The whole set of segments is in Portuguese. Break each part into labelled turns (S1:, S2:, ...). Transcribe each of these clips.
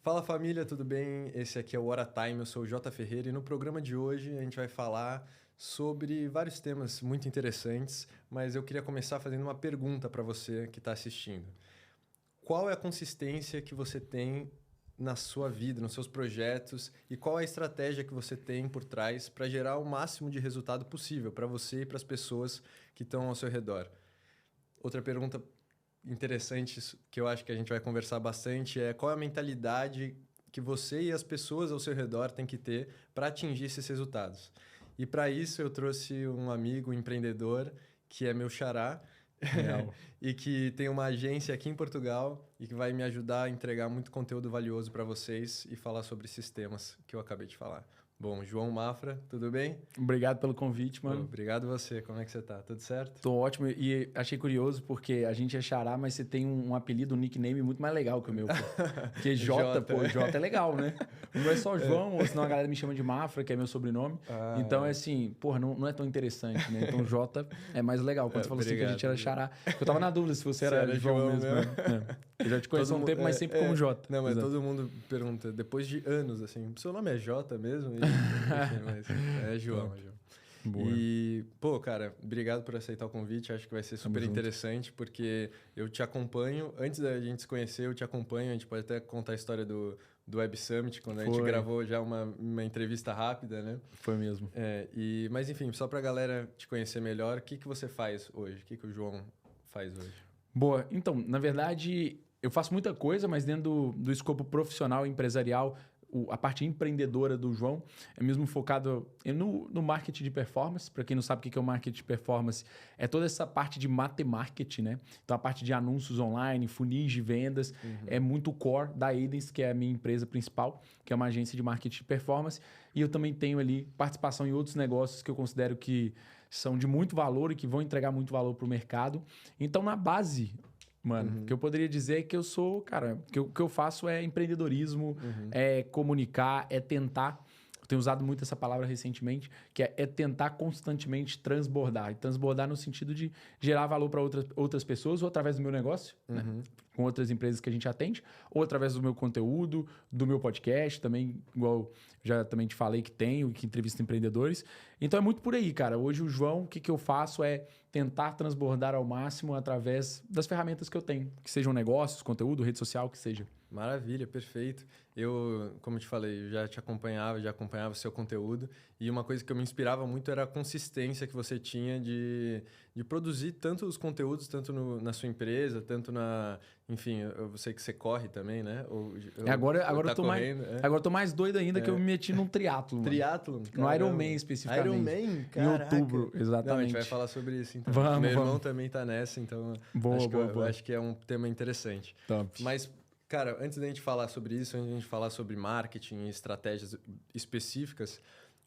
S1: Fala família, tudo bem? Esse aqui é o Hora Time, eu sou o Jota Ferreira e no programa de hoje a gente vai falar sobre vários temas muito interessantes, mas eu queria começar fazendo uma pergunta para você que está assistindo. Qual é a consistência que você tem na sua vida, nos seus projetos e qual é a estratégia que você tem por trás para gerar o máximo de resultado possível para você e para as pessoas que estão ao seu redor? Outra pergunta interessante que eu acho que a gente vai conversar bastante é qual é a mentalidade que você e as pessoas ao seu redor têm que ter para atingir esses resultados. E para isso eu trouxe um amigo, um empreendedor, que é meu xará, e que tem uma agência aqui em Portugal e que vai me ajudar a entregar muito conteúdo valioso para vocês e falar sobre esses temas que eu acabei de falar. Bom, João Mafra, tudo bem?
S2: Obrigado pelo convite, mano.
S1: Obrigado você. Como é que você tá? Tudo certo?
S2: Tô ótimo e achei curioso porque a gente é xará, mas você tem um apelido, um nickname muito mais legal que o meu, pô. Porque Jota, pô, Jota é legal, né? O meu é só João, ou senão a galera me chama de Mafra, que é meu sobrenome. Então é assim, porra, não é tão interessante, né? Então Jota é mais legal. Quando você falou assim que a gente era xará, eu tava na dúvida se você era João mesmo. Né? Eu já te conheço há um tempo, mas sempre como Jota.
S1: Não, mas todo mundo pergunta, depois de anos, assim, seu nome é Jota mesmo? Enfim, mas é João.
S2: Boa.
S1: E, pô, cara, obrigado por aceitar o convite. Acho que vai ser super interessante, porque eu te acompanho. Antes da gente se conhecer, eu te acompanho. A gente pode até contar a história do Web Summit, quando a gente gravou já uma entrevista rápida, né?
S2: Foi mesmo.
S1: Mas, enfim, só pra galera te conhecer melhor, o que você faz hoje? O que o João faz hoje? Boa.
S2: Então, na verdade, eu faço muita coisa, mas dentro do escopo profissional e empresarial, a parte empreendedora do João é mesmo focado no marketing de performance. Para quem não sabe o que é o marketing de performance, é toda essa parte de marketing, né? Então, a parte de anúncios online, funis de vendas, é muito core da Aidens, que é a minha empresa principal, que é uma agência de marketing de performance. E eu também tenho ali participação em outros negócios que eu considero que são de muito valor e que vão entregar muito valor para o mercado. Então, na base... Mano, o que eu poderia dizer é que eu sou, cara, o que eu faço é empreendedorismo, é comunicar, é tentar. Eu tenho usado muito essa palavra recentemente, que é tentar constantemente transbordar. E transbordar no sentido de gerar valor para outras pessoas, ou através do meu negócio, né? Com outras empresas que a gente atende, ou através do meu conteúdo, do meu podcast, também, igual já também te falei que tenho, que entrevisto empreendedores. Então é muito por aí, cara. Hoje o João, o que eu faço é tentar transbordar ao máximo através das ferramentas que eu tenho, que sejam negócios, conteúdo, rede social, que seja.
S1: Maravilha, perfeito. Eu, como eu te falei, eu já acompanhava o seu conteúdo e uma coisa que eu me inspirava muito era a consistência que você tinha de produzir tanto os conteúdos, tanto na sua empresa, tanto na... Enfim, eu sei que você corre também, né?
S2: Agora eu tô mais doido ainda que eu me meti num triatlo.
S1: Triatlo?
S2: No Ironman especificamente.
S1: Ironman?
S2: Em outubro, exatamente.
S1: Não, a gente vai falar sobre isso então.
S2: Vamos.
S1: Meu irmão também tá nessa, então acho que é um tema interessante.
S2: Top.
S1: Mas... Cara, antes da gente falar sobre isso, antes da gente falar sobre marketing e estratégias específicas,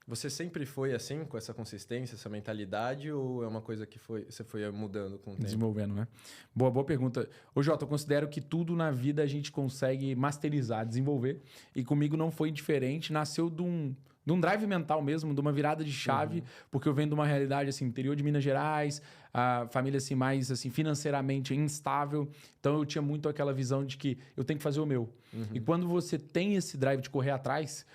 S1: você sempre foi assim, com essa consistência, essa mentalidade, ou é uma coisa que você foi mudando com o tempo?
S2: Desenvolvendo, né? Boa pergunta. Ô, Jota, eu considero que tudo na vida a gente consegue masterizar, desenvolver. E comigo não foi diferente. Nasceu de um drive mental mesmo, de uma virada de chave, porque eu venho de uma realidade assim, interior de Minas Gerais, a família assim, mais assim, financeiramente instável. Então eu tinha muito aquela visão de que eu tenho que fazer o meu. E quando você tem esse drive de correr atrás,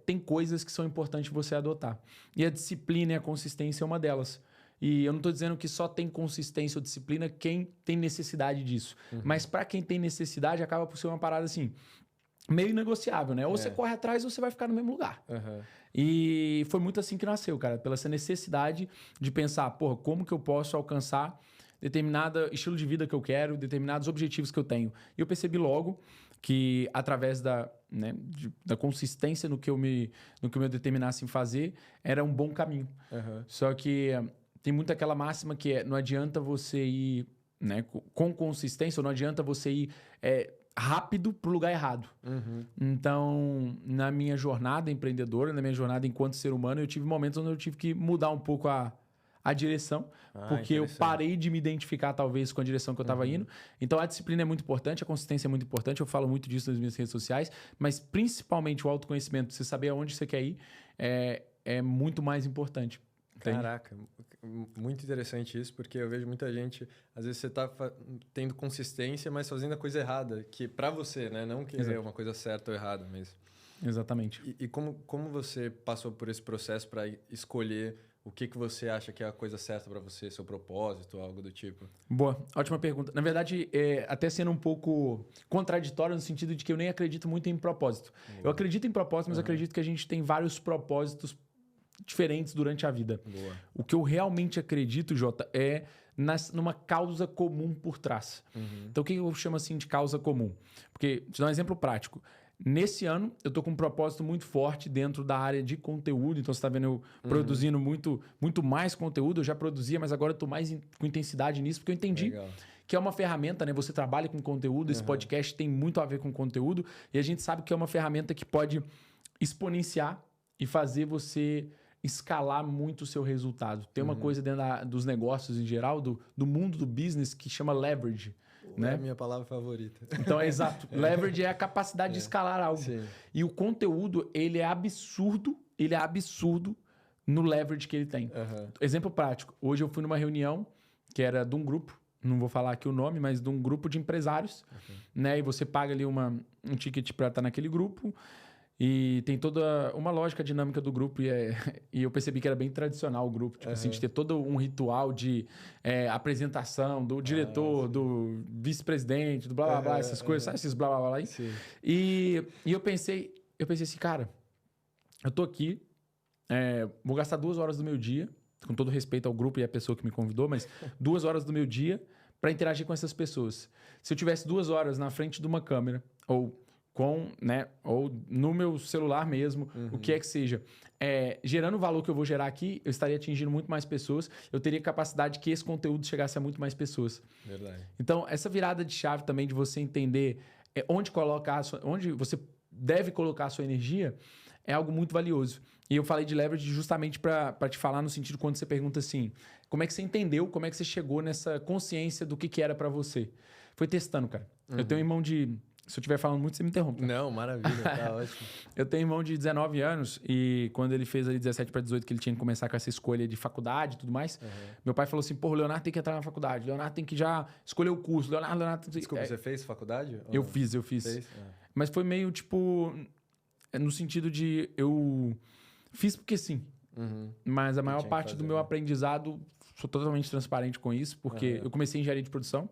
S2: tem coisas que são importantes você adotar. E a disciplina e a consistência é uma delas. E eu não estou dizendo que só tem consistência ou disciplina quem tem necessidade disso. Mas para quem tem necessidade, acaba por ser uma parada assim... meio inegociável, né? Ou você corre atrás ou você vai ficar no mesmo lugar. E foi muito assim que nasceu, cara. Pela essa necessidade de pensar, porra, como que eu posso alcançar determinado estilo de vida que eu quero, determinados objetivos que eu tenho. E eu percebi logo que através da consistência no que eu me determinasse em fazer, era um bom caminho. Só que tem muito aquela máxima que é, não adianta você ir, né, com consistência, ou não adianta você ir... rápido pro lugar errado. Então, na minha jornada empreendedora, na minha jornada enquanto ser humano, eu tive momentos onde eu tive que mudar um pouco a direção, porque eu parei de me identificar talvez com a direção que eu estava indo. Então, a disciplina é muito importante, a consistência é muito importante, eu falo muito disso nas minhas redes sociais, mas principalmente o autoconhecimento, você saber aonde você quer ir, é muito mais importante.
S1: Caraca, muito interessante isso, porque eu vejo muita gente, às vezes você tá tendo consistência, mas fazendo a coisa errada, que pra você, né? Não que é uma coisa certa ou errada, mas...
S2: Exatamente.
S1: E como você passou por esse processo para escolher o que você acha que é a coisa certa para você, seu propósito, algo do tipo?
S2: Boa, ótima pergunta. Na verdade, até sendo um pouco contraditório no sentido de que eu nem acredito muito em propósito.
S1: Boa.
S2: Eu acredito em propósito, mas eu acredito que a gente tem vários propósitos diferentes durante a vida.
S1: Boa.
S2: O que eu realmente acredito, Jota, é numa causa comum por trás. Então, o que eu chamo assim de causa comum? Porque, te dar um exemplo prático. Nesse ano, eu tô com um propósito muito forte dentro da área de conteúdo. Então, você está vendo eu produzindo muito mais conteúdo. Eu já produzia, mas agora eu tô mais com intensidade nisso, porque eu entendi que é uma ferramenta, né? Você trabalha com conteúdo, esse podcast tem muito a ver com conteúdo. E a gente sabe que é uma ferramenta que pode exponenciar e fazer você escalar muito o seu resultado. Tem uma coisa dentro dos negócios em geral, do mundo do business, que chama leverage. Né?
S1: É a minha palavra favorita.
S2: Então, é exato. Leverage é a capacidade de escalar algo.
S1: Sim.
S2: E o conteúdo, ele é absurdo no leverage que ele tem. Exemplo prático. Hoje eu fui numa reunião que era de um grupo, não vou falar aqui o nome, mas de um grupo de empresários, né? E você paga ali um ticket para estar naquele grupo. E tem toda uma lógica dinâmica do grupo e eu percebi que era bem tradicional o grupo, tipo assim, de ter todo um ritual de apresentação do diretor, do vice-presidente, do blá blá blá, essas coisas, sabe esses blá blá blá aí?
S1: Sim.
S2: E eu pensei assim, cara, eu tô aqui, vou gastar 2 horas do meu dia, com todo respeito ao grupo e à pessoa que me convidou, mas 2 horas do meu dia para interagir com essas pessoas. Se eu tivesse 2 horas na frente de uma câmera, ou no meu celular mesmo, o que é que seja, gerando o valor que eu vou gerar aqui, eu estaria atingindo muito mais pessoas, eu teria capacidade que esse conteúdo chegasse a muito mais pessoas.
S1: Verdade.
S2: Então, essa virada de chave também de você entender onde você deve colocar a sua energia é algo muito valioso. E eu falei de leverage justamente para te falar no sentido quando você pergunta assim, como é que você entendeu, como é que você chegou nessa consciência do que era para você? Foi testando, cara. Eu tenho um irmão de... Se eu estiver falando muito, você me interrompe.
S1: Não, maravilha, tá ótimo.
S2: Eu tenho um irmão de 19 anos e quando ele fez ali 17 para 18, que ele tinha que começar com essa escolha de faculdade e tudo mais, meu pai falou assim, porra, o Leonardo tem que entrar na faculdade, o Leonardo tem que já escolher o curso, Leonardo...
S1: Desculpa, você fez faculdade?
S2: Eu fiz.
S1: Fez?
S2: Mas foi meio, tipo, no sentido de eu fiz porque sim. Mas a maior parte do meu aprendizado, sou totalmente transparente com isso, porque eu comecei em engenharia de produção,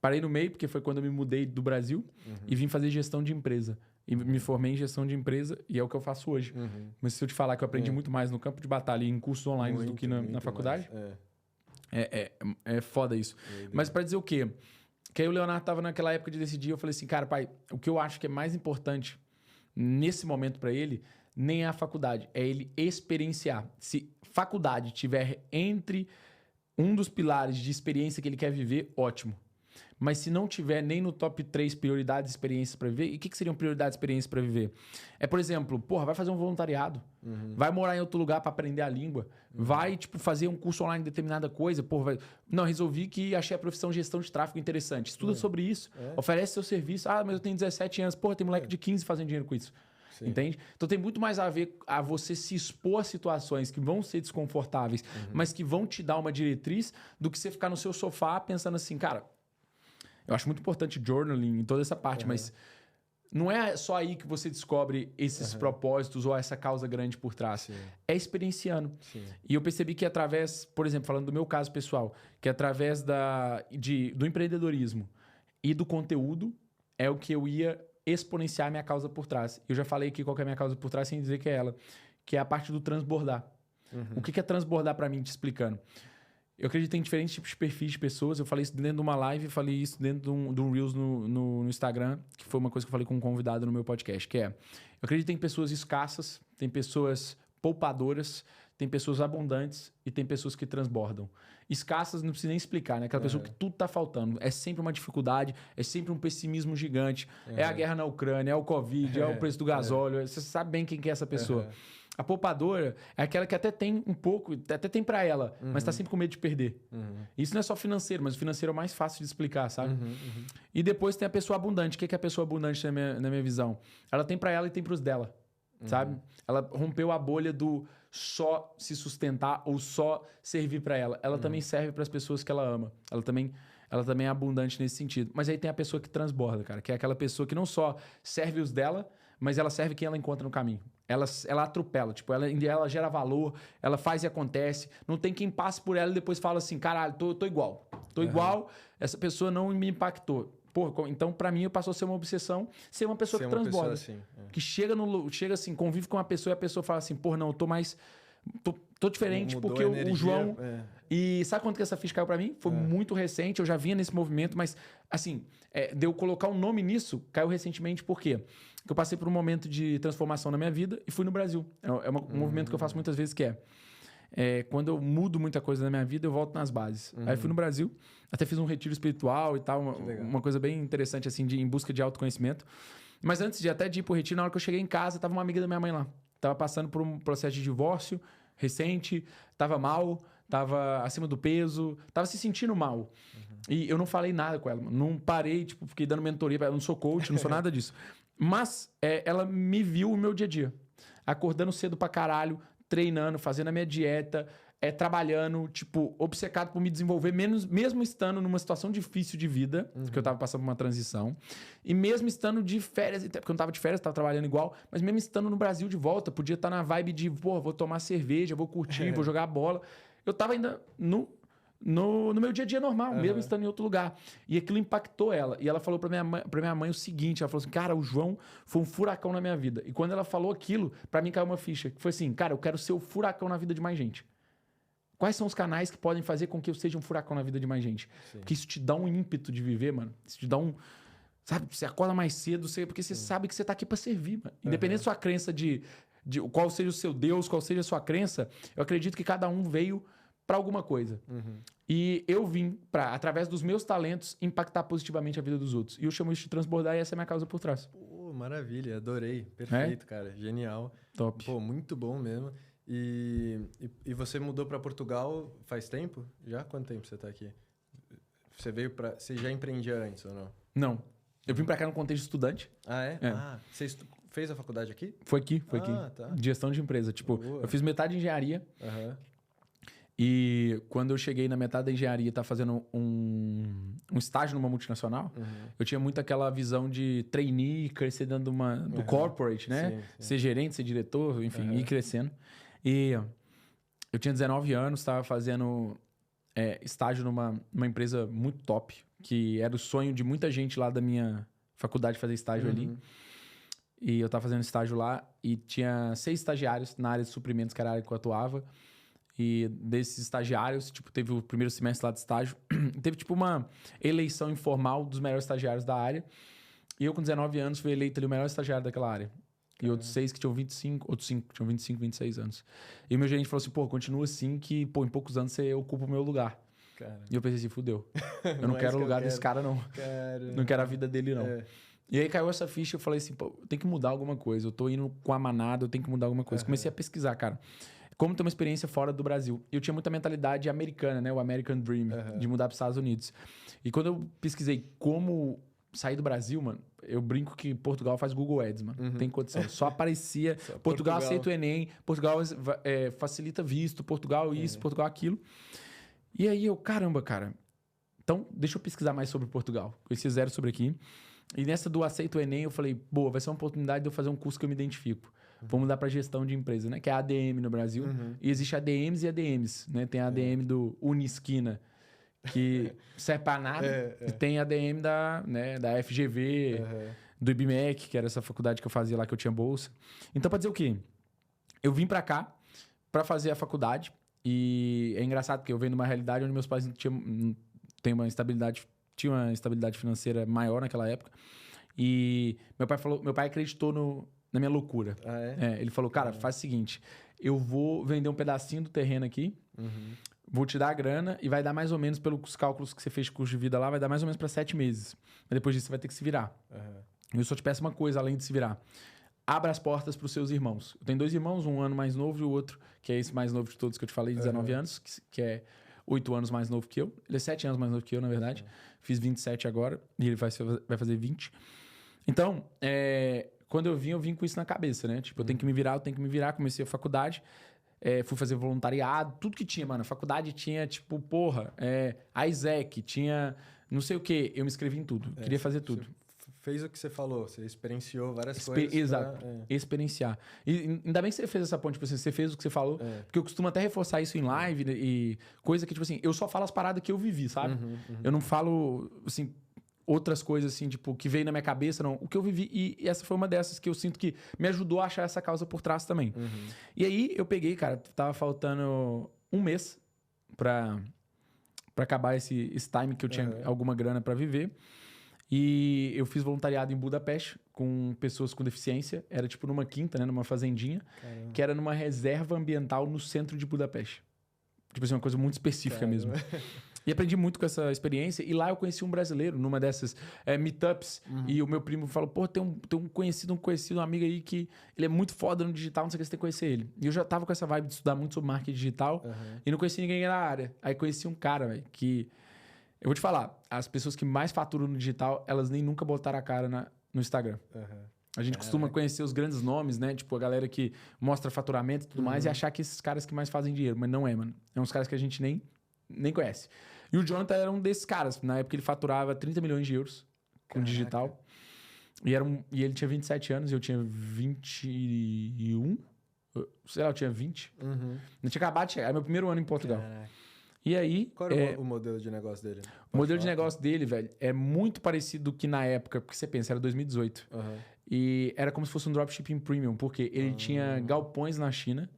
S2: parei no meio, porque foi quando eu me mudei do Brasil e vim fazer gestão de empresa. E me formei em gestão de empresa e é o que eu faço hoje. Mas se eu te falar que eu aprendi muito mais no campo de batalha e em cursos online do que na faculdade, é foda isso. Mas para dizer o quê? Que aí o Leonardo tava naquela época de decidir, eu falei assim, cara, pai, o que eu acho que é mais importante nesse momento para ele nem é a faculdade, é ele experienciar. Se faculdade tiver entre um dos pilares de experiência que ele quer viver, ótimo. Mas se não tiver nem no top 3 prioridades de experiências para viver, e o que seriam prioridades de experiências para viver? Por exemplo, vai fazer um voluntariado, vai morar em outro lugar para aprender a língua, vai fazer um curso online em determinada coisa, não, resolvi que achei a profissão de gestão de tráfego interessante. Estuda sobre isso, oferece seu serviço. Ah, mas eu tenho 17 anos, tem moleque de 15 fazendo dinheiro com isso. Sim. Entende? Então tem muito mais a ver a você se expor a situações que vão ser desconfortáveis, mas que vão te dar uma diretriz do que você ficar no seu sofá pensando assim, cara, eu acho muito importante journaling em toda essa parte, mas não é só aí que você descobre esses propósitos ou essa causa grande por trás. Sim. É experienciando. Sim. E eu percebi que através, por exemplo, falando do meu caso pessoal, que através do empreendedorismo e do conteúdo é o que eu ia exponenciar a minha causa por trás. Eu já falei aqui qual que é a minha causa por trás sem dizer que é ela, que é a parte do transbordar. O que é transbordar para mim, te explicando? Eu acredito em diferentes tipos de perfis de pessoas. Eu falei isso dentro de uma live, falei isso dentro de um Reels no Instagram, que foi uma coisa que eu falei com um convidado no meu podcast, que eu acredito em pessoas escassas, tem pessoas poupadoras, tem pessoas abundantes e tem pessoas que transbordam. Escassas não precisa nem explicar, né? Aquela pessoa que tudo tá faltando. É sempre uma dificuldade, é sempre um pessimismo gigante. É a guerra na Ucrânia, é o Covid, é o preço do gasóleo. Você sabe bem quem que é essa pessoa. A poupadora é aquela que até tem um pouco, até tem pra ela, mas tá sempre com medo de perder. Isso não é só financeiro, mas o financeiro é o mais fácil de explicar, sabe? E depois tem a pessoa abundante. O que é a pessoa abundante na minha visão? Ela tem pra ela e tem pros dela. sabe? Ela rompeu a bolha do só se sustentar ou só servir para ela. Ela também serve para as pessoas que ela ama. Ela também é abundante nesse sentido. Mas aí tem a pessoa que transborda, cara, que é aquela pessoa que não só serve os dela, mas ela serve quem ela encontra no caminho. Ela atropela, tipo, ela gera valor, ela faz e acontece. Não tem quem passe por ela e depois fala assim, caralho, tô igual. Tô igual, essa pessoa não me impactou. Pô, então pra mim passou a ser uma obsessão ser uma pessoa que transborda.
S1: Assim,
S2: que chega assim, convive com uma pessoa e a pessoa fala assim, pô, não, eu tô mais... Tô diferente
S1: Mudou
S2: porque
S1: a energia,
S2: o João... E sabe quando que essa ficha caiu pra mim? Foi muito recente, eu já vinha nesse movimento, mas assim, de eu colocar um nome nisso, caiu recentemente por quê? Porque eu passei por um momento de transformação na minha vida e fui no Brasil. Um movimento que eu faço muitas vezes que quando eu mudo muita coisa na minha vida, eu volto nas bases. Aí fui no Brasil, até fiz um retiro espiritual e tal, uma coisa bem interessante assim, em busca de autoconhecimento. Mas antes de ir pro retiro, na hora que eu cheguei em casa, tava uma amiga da minha mãe lá. Tava passando por um processo de divórcio recente, tava mal, tava acima do peso, tava se sentindo mal. E eu não falei nada com ela, não parei, tipo, fiquei dando mentoria pra ela, não sou coach, não sou nada disso. Mas ela me viu o meu dia a dia. Acordando cedo pra caralho, treinando, fazendo a minha dieta, trabalhando, tipo, obcecado por me desenvolver, mesmo estando numa situação difícil de vida, porque eu tava passando por uma transição, e mesmo estando de férias, porque eu não tava de férias, tava trabalhando igual, mas mesmo estando no Brasil de volta, podia estar na vibe de, pô, vou tomar cerveja, vou curtir, vou jogar bola. Eu tava ainda no meu dia a dia normal, mesmo estando em outro lugar. E aquilo impactou ela. E ela falou pra minha mãe o seguinte, ela falou assim, cara, o João foi um furacão na minha vida. E quando ela falou aquilo, pra mim caiu uma ficha, que foi assim, cara, eu quero ser o furacão na vida de mais gente. Quais são os canais que podem fazer com que eu seja um furacão na vida de mais gente? Sim. Porque isso te dá um ímpeto de viver, mano. Isso te dá um... Sabe, você acorda mais cedo, porque você sabe que você tá aqui pra servir, mano. Independente da sua crença de qual seja o seu Deus, qual seja a sua crença, eu acredito que cada um veio pra alguma coisa. E eu vim pra, através dos meus talentos, impactar positivamente a vida dos outros. E eu chamo isso de transbordar e essa é a minha causa por trás.
S1: Pô, maravilha, adorei. Perfeito, cara. Genial.
S2: Top.
S1: Pô, muito bom mesmo. E você mudou para Portugal faz tempo? Já? Quanto tempo você tá aqui? Você já empreendia antes ou não?
S2: Não. Eu vim pra cá no contexto estudante.
S1: Ah, é? Você fez a faculdade aqui?
S2: Foi aqui.
S1: Tá.
S2: Gestão de empresa. Tipo, eu fiz metade de engenharia. E quando eu cheguei na metade da engenharia, tá fazendo um estágio numa multinacional, eu tinha muito aquela visão de trainee, crescer dentro do corporate, né? Sim. Ser gerente, ser diretor, enfim, ir crescendo. E eu tinha 19 anos, estava fazendo estágio numa empresa muito top, que era o sonho de muita gente lá da minha faculdade fazer estágio ali. E eu estava fazendo estágio lá e tinha 6 estagiários na área de suprimentos, que era a área que eu atuava. E desses estagiários, tipo, teve o primeiro semestre lá de estágio, teve tipo uma eleição informal dos melhores estagiários da área. E eu com 19 anos fui eleito ali o melhor estagiário daquela área. E outros 6 que tinham 25, outros 5 que tinham 25, 26 anos. E o meu gerente falou assim, pô, continua assim que, pô, em poucos anos você ocupa o meu lugar. Cara. E eu pensei assim, fudeu. Eu não quero o lugar desse cara, não. Cara. Não quero a vida dele, não. E aí caiu essa ficha e eu falei assim, pô, eu tenho que mudar alguma coisa. Eu tô indo com a manada, eu tenho que mudar alguma coisa. Comecei a pesquisar, cara. Como ter uma experiência fora do Brasil. Eu tinha muita mentalidade americana, né? O American Dream, de mudar para os Estados Unidos. E quando eu pesquisei como sair do Brasil, mano, eu brinco que Portugal faz Google Ads, mano. Não tem condição. Só aparecia Portugal aceita o Enem, Portugal facilita visto, Portugal isso, Portugal aquilo. E aí eu, caramba, cara. Então, deixa eu pesquisar mais sobre Portugal. Conheci zero sobre aqui. E nessa do aceito o Enem, eu falei, boa, vai ser uma oportunidade de eu fazer um curso que eu me identifico. Vou mudar para gestão de empresa, né? Que é a ADM no Brasil. E existe ADMs e ADMs, né? Tem a ADM do Unisquina, que serve para nada. E tem a ADM da FGV, do IBMEC, que era essa faculdade que eu fazia lá, que eu tinha bolsa. Então, para dizer o quê? Eu vim para cá para fazer a faculdade. E é engraçado, porque eu venho de uma realidade onde meus pais tinham uma estabilidade financeira maior naquela época. E meu pai acreditou na minha loucura. Ele falou, cara, faz o seguinte, eu vou vender um pedacinho do terreno aqui, vou te dar a grana e vai dar mais ou menos, pelos cálculos que você fez de custo de vida lá, vai dar mais ou menos para 7 meses. Mas depois disso você vai ter que se virar. Eu só te peço uma coisa, além de se virar. Abra as portas para os seus irmãos. Eu tenho 2 irmãos, um ano mais novo e o outro, que é esse mais novo de todos que eu te falei, de 19 anos, que é 8 anos mais novo que eu. Ele é 7 anos mais novo que eu, na verdade. Fiz 27 agora e ele vai fazer 20. Então, quando eu vim com isso na cabeça, né? Tipo, eu tenho que me virar, eu tenho que me virar. Comecei a faculdade, fui fazer voluntariado, tudo que tinha, mano. A faculdade tinha, tipo, a Isaac, tinha não sei o quê. Eu me inscrevi em tudo, queria fazer tudo.
S1: Fez o que você falou, você experienciou várias coisas.
S2: Exato, experienciar. E ainda bem que você fez essa ponte, tipo assim, você fez o que você falou, porque eu costumo até reforçar isso em live e coisa que, tipo assim, eu só falo as paradas que eu vivi, sabe? Eu não falo, assim, outras coisas, assim, tipo, que veio na minha cabeça, não. O que eu vivi, e essa foi uma dessas que eu sinto que me ajudou a achar essa causa por trás também. E aí, eu peguei, cara, tava faltando um mês pra acabar esse time que eu tinha alguma grana pra viver. E eu fiz voluntariado em Budapeste com pessoas com deficiência. Era tipo numa quinta, né? Numa fazendinha. Caramba. Que era numa reserva ambiental no centro de Budapeste. Tipo assim, uma coisa muito específica mesmo. E aprendi muito com essa experiência. E lá eu conheci um brasileiro numa dessas meetups. E o meu primo falou, pô, tem um conhecido, um amigo aí que ele é muito foda no digital, não sei o que, você tem que conhecer ele. E eu já tava com essa vibe de estudar muito sobre marketing digital. E não conhecia ninguém na área. Aí conheci um cara, velho, que... Eu vou te falar, as pessoas que mais faturam no digital, elas nem nunca botaram a cara no Instagram. A gente costuma conhecer os grandes nomes, né? Tipo, a galera que mostra faturamento e tudo mais e achar que esses caras que mais fazem dinheiro. Mas não é, mano. É uns caras que a gente nem conhece. E o Jonathan era um desses caras. Na época ele faturava 30 milhões de euros com digital. E ele tinha 27 anos e eu tinha 21. Sei lá, eu tinha 20. Eu tinha acabado de chegar. Era meu primeiro ano em Portugal.
S1: Caraca.
S2: E aí...
S1: Qual era o modelo de negócio dele?
S2: O modelo de negócio dele, velho, é muito parecido que na época, porque você pensa, era 2018. E era como se fosse um dropshipping premium, porque ele tinha galpões na China,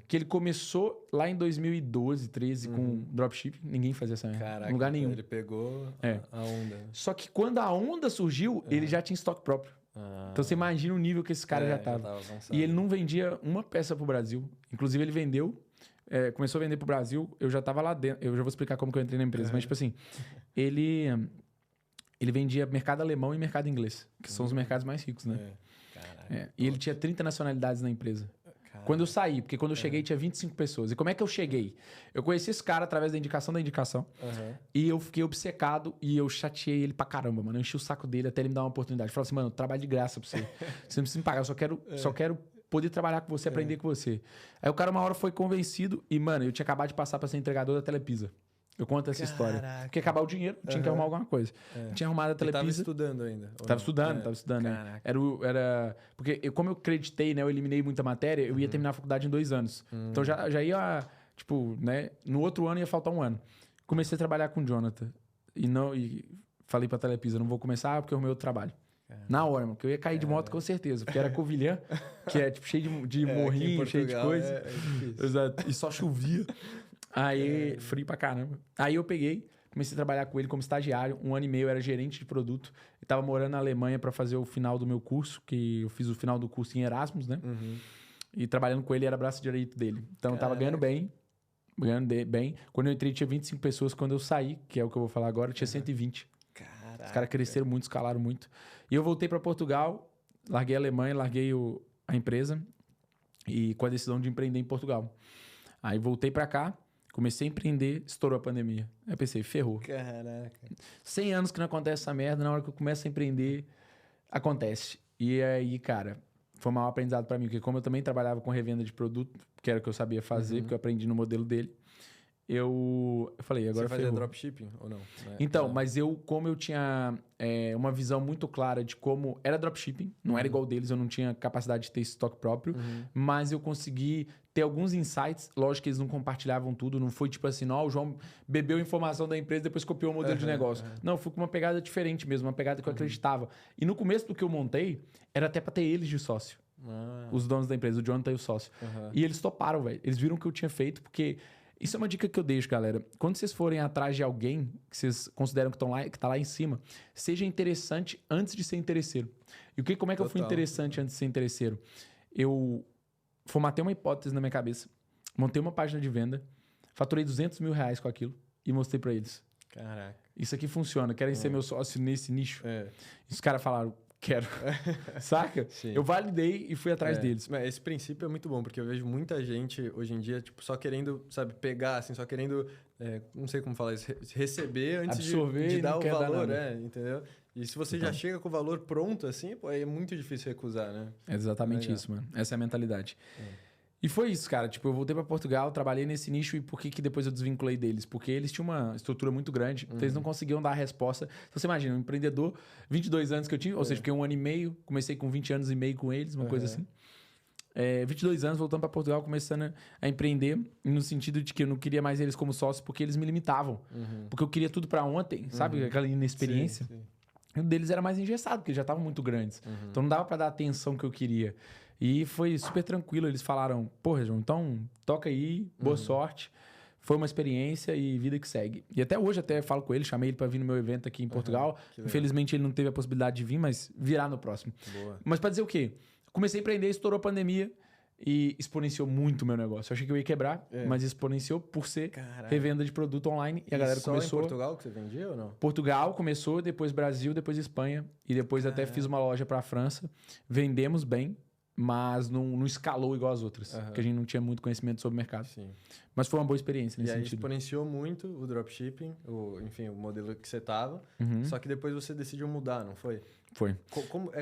S2: que ele começou lá em 2012, 13 com dropshipping. Ninguém fazia essa merda. Em lugar nenhum.
S1: Ele pegou a onda.
S2: Só que quando a onda surgiu, ele já tinha estoque próprio. Então você imagina o nível que esse cara já tava. E ele não vendia uma peça pro Brasil. Inclusive ele vendeu... começou a vender pro Brasil, eu já tava lá dentro. Eu já vou explicar como que eu entrei na empresa. Mas, tipo assim, ele vendia mercado alemão e mercado inglês, que são os mercados mais ricos, né? E ele tinha 30 nacionalidades na empresa. Quando eu saí, porque quando eu cheguei tinha 25 pessoas. E como é que eu cheguei? Eu conheci esse cara através da indicação. E eu fiquei obcecado e eu chateei ele pra caramba, mano. Eu enchi o saco dele até ele me dar uma oportunidade. Eu falei assim, mano, eu trabalho de graça pra você. Você não precisa me pagar, eu só quero poder trabalhar com você, aprender com você. Aí o cara uma hora foi convencido e, mano, eu tinha acabado de passar pra ser entregador da Telepisa. Eu conto essa história. Porque acabar o dinheiro, tinha que arrumar alguma coisa. Tinha arrumado a Telepisa.
S1: Tava estudando ainda?
S2: Tava estudando, né? Porque como eu acreditei, né? Eu eliminei muita matéria, eu ia terminar a faculdade em 2 anos. Então já ia, tipo, né? No outro ano ia faltar 1 ano. Comecei a trabalhar com o Jonathan. E falei pra Telepisa, não vou começar porque eu arrumei outro trabalho. Na hora, mano, porque eu ia cair de moto com certeza. Porque era Covilhã, que é tipo cheio de morrinho, cheio de coisa. Exato. E só chovia. Aí, frio pra caramba. Aí eu peguei, comecei a trabalhar com ele como estagiário. 1 ano e meio, eu era gerente de produto. E tava morando na Alemanha pra fazer o final do meu curso, que eu fiz o final do curso em Erasmus, né? E trabalhando com ele, era braço direito dele. Então eu tava ganhando bem. Quando eu entrei, tinha 25 pessoas. Quando eu saí, que é o que eu vou falar agora, tinha 120. Os caras cresceram muito, escalaram muito. E eu voltei para Portugal, larguei a Alemanha, larguei a empresa e com a decisão de empreender em Portugal. Aí voltei para cá, comecei a empreender, estourou a pandemia. Aí pensei, ferrou.
S1: Caraca.
S2: 100 anos que não acontece essa merda, na hora que eu começo a empreender, acontece. E aí, cara, foi um maior aprendizado para mim, porque como eu também trabalhava com revenda de produto, que era o que eu sabia fazer, porque eu aprendi no modelo dele, eu falei, agora
S1: você fazia dropshipping ou não?
S2: Então, mas como eu tinha uma visão muito clara de como era dropshipping, não era igual deles, eu não tinha capacidade de ter estoque próprio, mas eu consegui ter alguns insights. Lógico que eles não compartilhavam tudo, não foi tipo assim, o João bebeu informação da empresa e depois copiou o modelo de negócio. Não, fui com uma pegada diferente mesmo, uma pegada que eu acreditava. E no começo do que eu montei, era até para ter eles de sócio. Os donos da empresa, o Jonathan e o sócio. E eles toparam, velho. Eles viram o que eu tinha feito, porque... Isso é uma dica que eu deixo, galera. Quando vocês forem atrás de alguém que vocês consideram que tá lá em cima, seja interessante antes de ser interesseiro. E como é que eu fui interessante antes de ser interesseiro? Eu formatei uma hipótese na minha cabeça, montei uma página de venda, faturei 200 mil reais com aquilo e mostrei pra eles.
S1: Caraca.
S2: Isso aqui funciona, querem ser meu sócio nesse nicho? E os caras falaram, quero. Saca?
S1: Sim.
S2: Eu validei e fui atrás deles.
S1: Mas esse princípio é muito bom, porque eu vejo muita gente hoje em dia, tipo, só querendo, sabe, pegar, assim, só querendo, não sei como falar isso, receber antes
S2: absorver
S1: de
S2: e
S1: dar
S2: não
S1: o
S2: quer
S1: valor,
S2: dar nada.
S1: entendeu? E se você já chega com o valor pronto, assim, pô, é muito difícil recusar, né?
S2: É exatamente isso, mano. Essa é a mentalidade. E foi isso, cara. Tipo, eu voltei pra Portugal, trabalhei nesse nicho e por que depois eu desvinculei deles? Porque eles tinham uma estrutura muito grande, então eles não conseguiam dar a resposta. Então você imagina, um empreendedor, 22 anos que eu tinha, ou seja, fiquei 1 ano e meio, comecei com 20 anos e meio com eles, uma coisa assim. 22 anos, voltando pra Portugal, começando a empreender, no sentido de que eu não queria mais eles como sócios porque eles me limitavam. Porque eu queria tudo pra ontem, sabe? Aquela inexperiência.
S1: Sim.
S2: E o deles era mais engessado, porque eles já estavam muito grandes. Então não dava pra dar a atenção que eu queria. E foi super tranquilo. Eles falaram, porra, João, então toca aí, boa sorte. Foi uma experiência e vida que segue. E até hoje até falo com ele, chamei ele pra vir no meu evento aqui em Portugal. Infelizmente ele não teve a possibilidade de vir, mas virá no próximo.
S1: Boa.
S2: Mas pra dizer o quê? Comecei a empreender, estourou a pandemia e exponenciou muito o meu negócio. Eu achei que eu ia quebrar, mas exponenciou por ser revenda de produto online. E a galera
S1: só
S2: começou...
S1: em Portugal que você vendia ou não?
S2: Portugal começou, depois Brasil, depois Espanha. E depois até fiz uma loja pra França. Vendemos bem, mas não escalou igual as outras. Porque a gente não tinha muito conhecimento sobre o mercado.
S1: Sim.
S2: Mas foi uma boa experiência nesse
S1: E aí
S2: sentido.
S1: exponenciou muito o dropshipping, enfim, o modelo que você tava. Só que depois você decidiu mudar, não foi?
S2: Foi.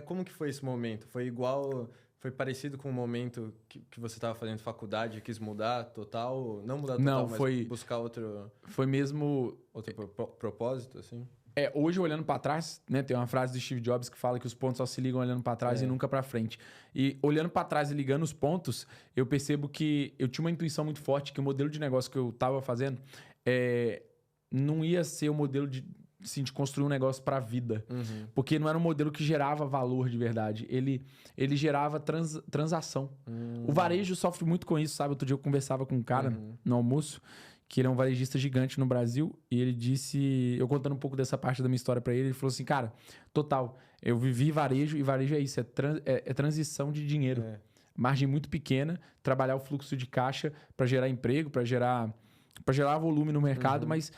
S1: Como que foi esse momento? Foi igual... Foi parecido com o momento que você estava fazendo faculdade e quis mudar total? Não mudar total, mas buscar outro
S2: Foi mesmo...
S1: propósito, assim?
S2: Hoje, olhando para trás, né, tem uma frase do Steve Jobs que fala que os pontos só se ligam olhando para trás e nunca para frente. E olhando para trás e ligando os pontos, eu percebo que eu tinha uma intuição muito forte que o modelo de negócio que eu estava fazendo não ia ser o modelo de construir um negócio para a vida. Porque não era um modelo que gerava valor de verdade. Ele gerava transação. O varejo sofre muito com isso, sabe? Outro dia eu conversava com um cara no almoço, que ele é um varejista gigante no Brasil, e ele disse, eu contando um pouco dessa parte da minha história para ele falou assim, cara, total, eu vivi varejo, e varejo é isso, é transição de dinheiro. Margem muito pequena, trabalhar o fluxo de caixa para gerar emprego, para gerar volume no mercado, mas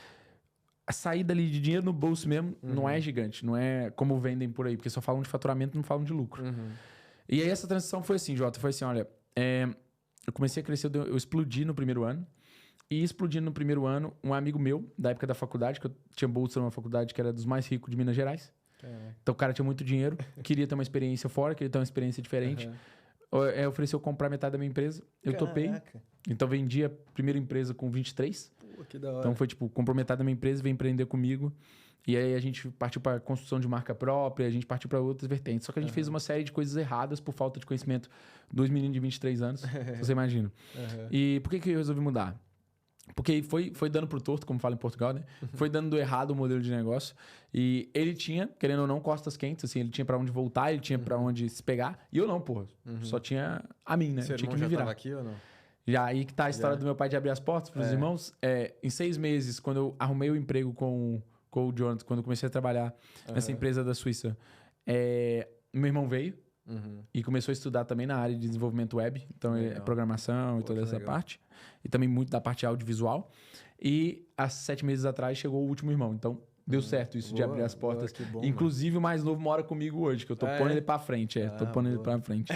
S2: a saída ali de dinheiro no bolso mesmo não é gigante, não é como vendem por aí, porque só falam de faturamento, não falam de lucro. E aí essa transição foi assim, Jota, foi assim, olha, eu comecei a crescer, eu explodi no primeiro ano, e explodindo no primeiro ano, um amigo meu, da época da faculdade, que eu tinha bolsa numa faculdade que era dos mais ricos de Minas Gerais. Então o cara tinha muito dinheiro, queria ter uma experiência fora, queria ter uma experiência diferente. Ofereceu comprar metade da minha empresa, eu topei. Então vendi a primeira empresa com 23.
S1: Pô, que da hora.
S2: Então foi tipo, comprou metade da minha empresa, veio empreender comigo. E aí a gente partiu para construção de marca própria, a gente partiu para outras vertentes. Só que a gente fez uma série de coisas erradas por falta de conhecimento. 2 meninos de 23 anos, você imagina. E por que eu resolvi mudar? Porque foi dando pro torto, como fala em Portugal, né? Foi dando errado o modelo de negócio. E ele tinha, querendo ou não, costas quentes, assim. Ele tinha pra onde voltar, ele tinha pra onde se pegar. E eu não, porra. Só tinha a mim, né?
S1: Seu
S2: Eu tinha
S1: irmão
S2: que me
S1: já
S2: virar.
S1: tava aqui ou não?
S2: Já aí que tá a história do meu pai de abrir as portas pros irmãos. Em 6 meses, quando eu arrumei o emprego com o Jonathan, quando eu comecei a trabalhar nessa empresa da Suíça, meu irmão veio. E começou a estudar também na área de desenvolvimento web. Então, programação e toda essa parte. E também muito da parte audiovisual. E há 7 meses atrás chegou o último irmão. Então, deu certo isso de abrir as portas.
S1: Bom,
S2: inclusive, o mais novo mora comigo hoje, que eu tô pondo ele pra frente. Tô pondo ele pra frente.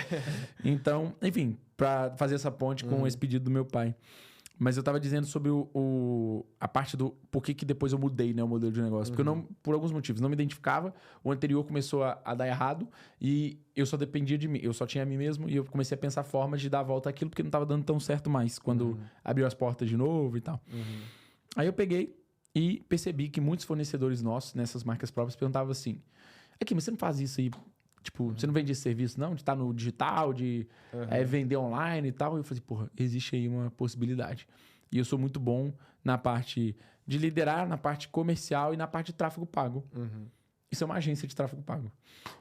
S2: Então, enfim, pra fazer essa ponte com esse pedido do meu pai. Mas eu tava dizendo sobre a parte do por que depois eu mudei, né, o modelo de negócio. Porque eu não, por alguns motivos, não me identificava. O anterior começou a dar errado e eu só dependia de mim. Eu só tinha a mim mesmo e eu comecei a pensar formas de dar a volta àquilo porque não tava dando tão certo mais quando abriu as portas de novo e tal. Aí eu peguei e percebi que muitos fornecedores nossos, nessas marcas próprias, perguntavam assim, aqui, mas você não faz isso aí? Tipo, você não vende esse serviço, não? De estar no digital, de vender online e tal. E eu falei, porra, existe aí uma possibilidade. E eu sou muito bom na parte de liderar, na parte comercial e na parte de tráfego pago. Isso é uma agência de tráfego pago.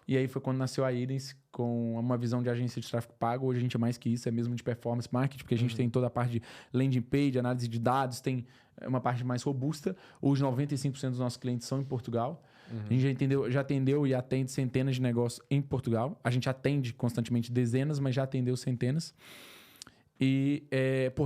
S2: E aí foi quando nasceu a Idens com uma visão de agência de tráfego pago. Hoje a gente é mais que isso, é mesmo de performance marketing, porque a gente tem toda a parte de landing page, análise de dados, tem uma parte mais robusta. Hoje 95% dos nossos clientes são em Portugal. A gente já atendeu e atende centenas de negócios em Portugal. A gente atende constantemente dezenas, mas já atendeu centenas. E,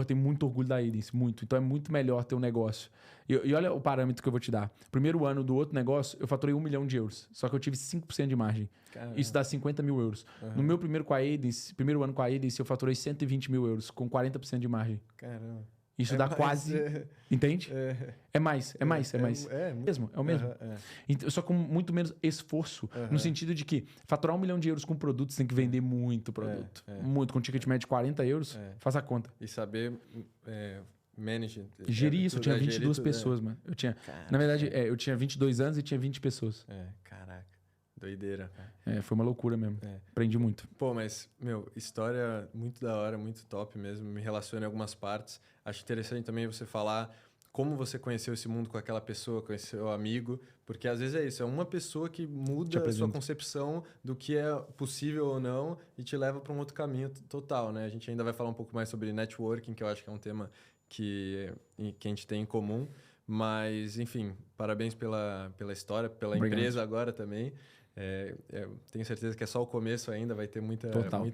S2: tem muito orgulho da Idens, muito. Então é muito melhor ter um negócio. E olha o parâmetro que eu vou te dar. Primeiro ano do outro negócio, eu faturei 1 milhão de euros. Só que eu tive 5% de margem. Caramba. Isso dá 50 mil euros. No meu primeiro ano com a Idens, eu faturei 120 mil euros, com 40% de margem.
S1: Caramba.
S2: Isso dá
S1: mais,
S2: quase... Entende? É mais. É o mesmo. Então, só com muito menos esforço. No sentido de que faturar 1 milhão de euros com produto, você tem que vender muito produto. Muito. Com ticket médio de 40 euros, faz a conta.
S1: E saber manage.
S2: Gerir isso. Eu tinha 22 pessoas, mano. Eu tinha, na verdade, eu tinha 22 anos e tinha 20 pessoas.
S1: Caraca. Doideira, cara.
S2: Foi uma loucura mesmo. Aprendi muito.
S1: Pô, mas, história muito da hora, muito top mesmo. Me relaciona em algumas partes. Acho interessante também você falar como você conheceu esse mundo com aquela pessoa, conheceu o amigo. Porque às vezes é isso, é uma pessoa que muda a sua concepção do que é possível ou não e te leva para um outro caminho total, né? A gente ainda vai falar um pouco mais sobre networking, que eu acho que é um tema que a gente tem em comum. Mas, enfim, parabéns pela história, pela empresa agora também. Tenho certeza que é só o começo ainda, vai ter muito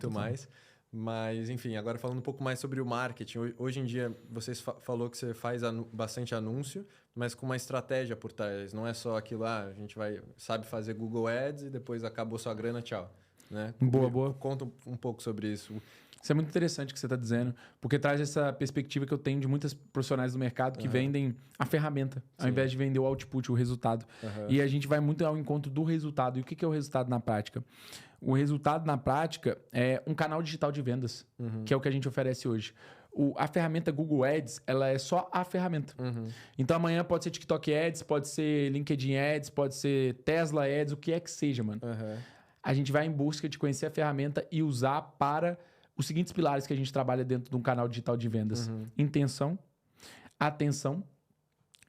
S1: mais. Mas, enfim, agora falando um pouco mais sobre o marketing. Hoje em dia, você falou que você faz bastante anúncio, mas com uma estratégia por trás. Não é só aquilo, a gente sabe fazer Google Ads e depois acabou sua grana, tchau. Né?
S2: Boa.
S1: Conta um pouco sobre isso.
S2: Isso é muito interessante o que você está dizendo, porque traz essa perspectiva que eu tenho de muitas profissionais do mercado que vendem a ferramenta, ao invés de vender o output, o resultado. E a gente vai muito ao encontro do resultado. E o que é o resultado na prática? O resultado na prática é um canal digital de vendas, que é o que a gente oferece hoje. A ferramenta Google Ads, ela é só a ferramenta. Então, amanhã pode ser TikTok Ads, pode ser LinkedIn Ads, pode ser Tesla Ads, o que é que seja, mano. A gente vai em busca de conhecer a ferramenta e usar para os seguintes pilares que a gente trabalha dentro de um canal digital de vendas. Intenção, atenção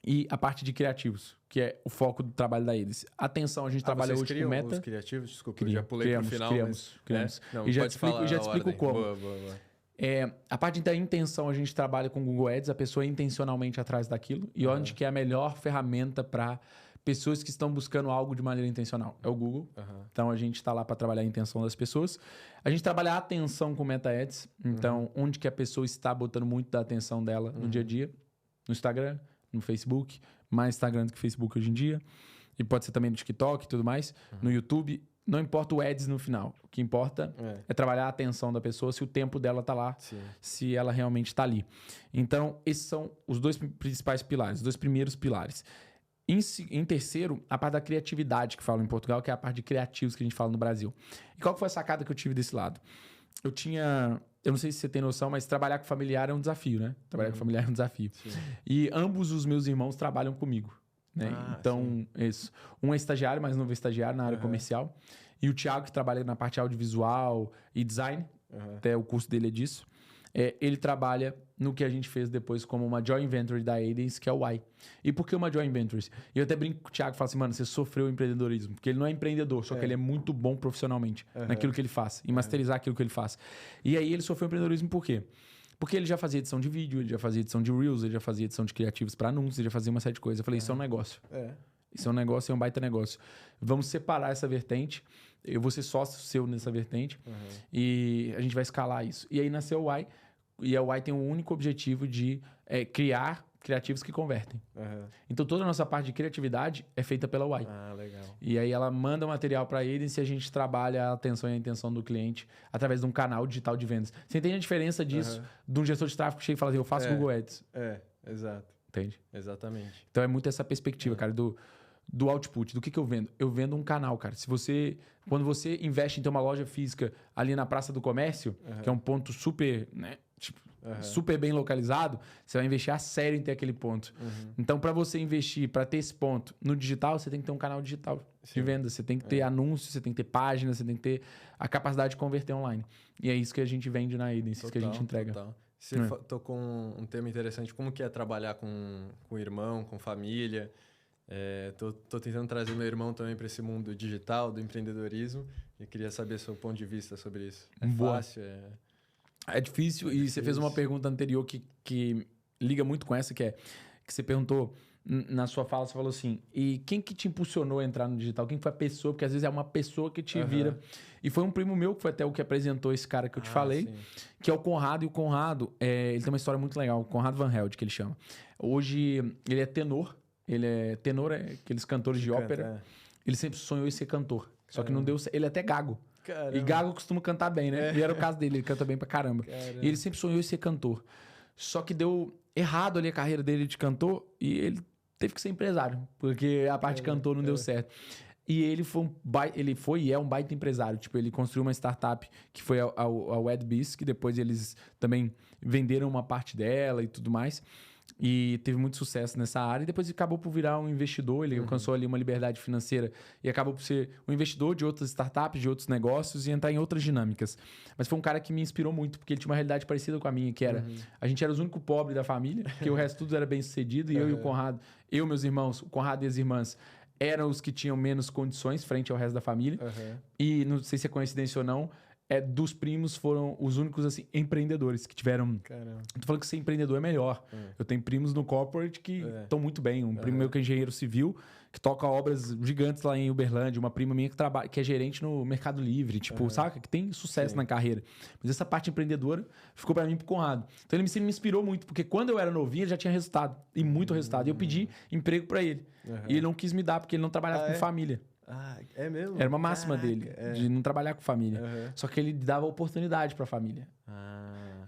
S2: e a parte de criativos, que é o foco do trabalho da eles. Atenção, a gente trabalha hoje com meta.
S1: Os criativos? Desculpa, eu já pulei pro final.
S2: Criamos.
S1: Não,
S2: e já te explico como.
S1: Boa.
S2: A parte da intenção, a gente trabalha com Google Ads, a pessoa é intencionalmente atrás daquilo. E onde que é a melhor ferramenta para pessoas que estão buscando algo de maneira intencional? É o Google. Então, a gente está lá para trabalhar a intenção das pessoas. A gente trabalha a atenção com Meta Ads. Então, onde que a pessoa está botando muito da atenção dela no dia a dia? No Instagram, no Facebook. Mais Instagram do que Facebook hoje em dia. E pode ser também no TikTok e tudo mais. No YouTube. Não importa o ads no final. O que importa é trabalhar a atenção da pessoa, se o tempo dela está lá, se ela realmente está ali. Então, esses são os dois principais pilares, os dois primeiros pilares. Em terceiro, a parte da criatividade que fala em Portugal, que é a parte de criativos que a gente fala no Brasil. E qual que foi a sacada que eu tive desse lado? Eu não sei se você tem noção, mas trabalhar com familiar é um desafio, né? Trabalhar com familiar é um desafio. E ambos os meus irmãos trabalham comigo. Né? Então, isso. Um é estagiário, mas não é estagiário na área comercial. E o Thiago, que trabalha na parte audiovisual e design, até o curso dele é disso. Ele trabalha no que a gente fez depois como uma joint venture da Aidens, que é o Y. E por que uma joint venture? E eu até brinco com o Thiago e falo assim, mano, você sofreu o empreendedorismo. Porque ele não é empreendedor, só que ele é muito bom profissionalmente naquilo que ele faz. E masterizar aquilo que ele faz. E aí ele sofreu o empreendedorismo por quê? Porque ele já fazia edição de vídeo, ele já fazia edição de Reels, ele já fazia edição de criativos para anúncios, ele já fazia uma série de coisas. Eu falei, isso é um negócio. Isso é um negócio, é um baita negócio. Vamos separar essa vertente. Eu vou ser sócio seu nessa vertente. E a gente vai escalar isso. E aí nasceu o Y. E a Y tem o único objetivo de criar criativos que convertem. Então, toda a nossa parte de criatividade é feita pela Y.
S1: Legal.
S2: E aí ela manda material para eles e a gente trabalha a atenção e a intenção do cliente através de um canal digital de vendas. Você entende a diferença disso de um gestor de tráfego que chega e fala assim, eu faço Google Ads?
S1: Exato.
S2: Entende?
S1: Exatamente.
S2: Então, é muito essa perspectiva, cara, do output. Do que eu vendo? Eu vendo um canal, cara. Quando você investe em ter uma loja física ali na Praça do Comércio, que é um ponto super, né, super bem localizado, você vai investir a sério em ter aquele ponto. Então, para você investir, para ter esse ponto no digital, você tem que ter um canal digital de venda. Você tem que ter anúncios, você tem que ter páginas, você tem que ter a capacidade de converter online. E é isso que a gente vende na Aidens, isso que a gente entrega.
S1: Total. Você tocou um tema interessante. Como que é trabalhar com irmão, com família? Tô tentando trazer meu irmão também para esse mundo digital, do empreendedorismo. E queria saber seu ponto de vista sobre isso. Fácil?
S2: É difícil. E você fez uma pergunta anterior que liga muito com essa, que você perguntou na sua fala, você falou assim, e quem que te impulsionou a entrar no digital? Quem foi a pessoa? Porque às vezes é uma pessoa que te vira. E foi um primo meu que foi até o que apresentou esse cara que eu te falei, que é o Conrado. E o Conrado, ele tem uma história muito legal. O Conrado Van Held, que ele chama. Hoje, ele é tenor. Ele é tenor, aqueles cantores de ópera. Ele sempre sonhou em ser cantor. Só que não deu... Ele é até gago.
S1: Caramba.
S2: E gago costuma cantar bem, né? E era o caso dele, ele canta bem pra caramba. E ele sempre sonhou em ser cantor. Só que deu errado ali a carreira dele de cantor e ele teve que ser empresário, porque a parte de cantor não deu certo. E ele foi e é um baita empresário. Tipo, ele construiu uma startup que foi a Wedbeast, que depois eles também venderam uma parte dela e tudo mais. E teve muito sucesso nessa área. E depois ele acabou por virar um investidor. Ele alcançou ali uma liberdade financeira e acabou por ser um investidor de outras startups, de outros negócios e entrar em outras dinâmicas. Mas foi um cara que me inspirou muito, porque ele tinha uma realidade parecida com a minha, que era... A gente era os únicos pobres da família, porque o resto tudo era bem sucedido. E eu e o Conrado, meus irmãos, o Conrado e as irmãs, eram os que tinham menos condições frente ao resto da família. E não sei se é coincidência ou não, dos primos foram os únicos assim, empreendedores que tiveram...
S1: Caramba.
S2: Tô falando que ser empreendedor é melhor. Eu tenho primos no corporate que estão muito bem. Um primo meu que é engenheiro civil, que toca obras gigantes lá em Uberlândia. Uma prima minha que é gerente no Mercado Livre. Tipo, saca? Que tem sucesso na carreira. Mas essa parte empreendedora ficou pra mim e pro Conrado. Então ele me inspirou muito, porque quando eu era novinho, ele já tinha resultado. E muito resultado. E eu pedi emprego pra ele. E ele não quis me dar, porque ele não trabalhava com família.
S1: Ah, é mesmo?
S2: Era uma máxima dele, de não trabalhar com família. Só que ele dava oportunidade pra família.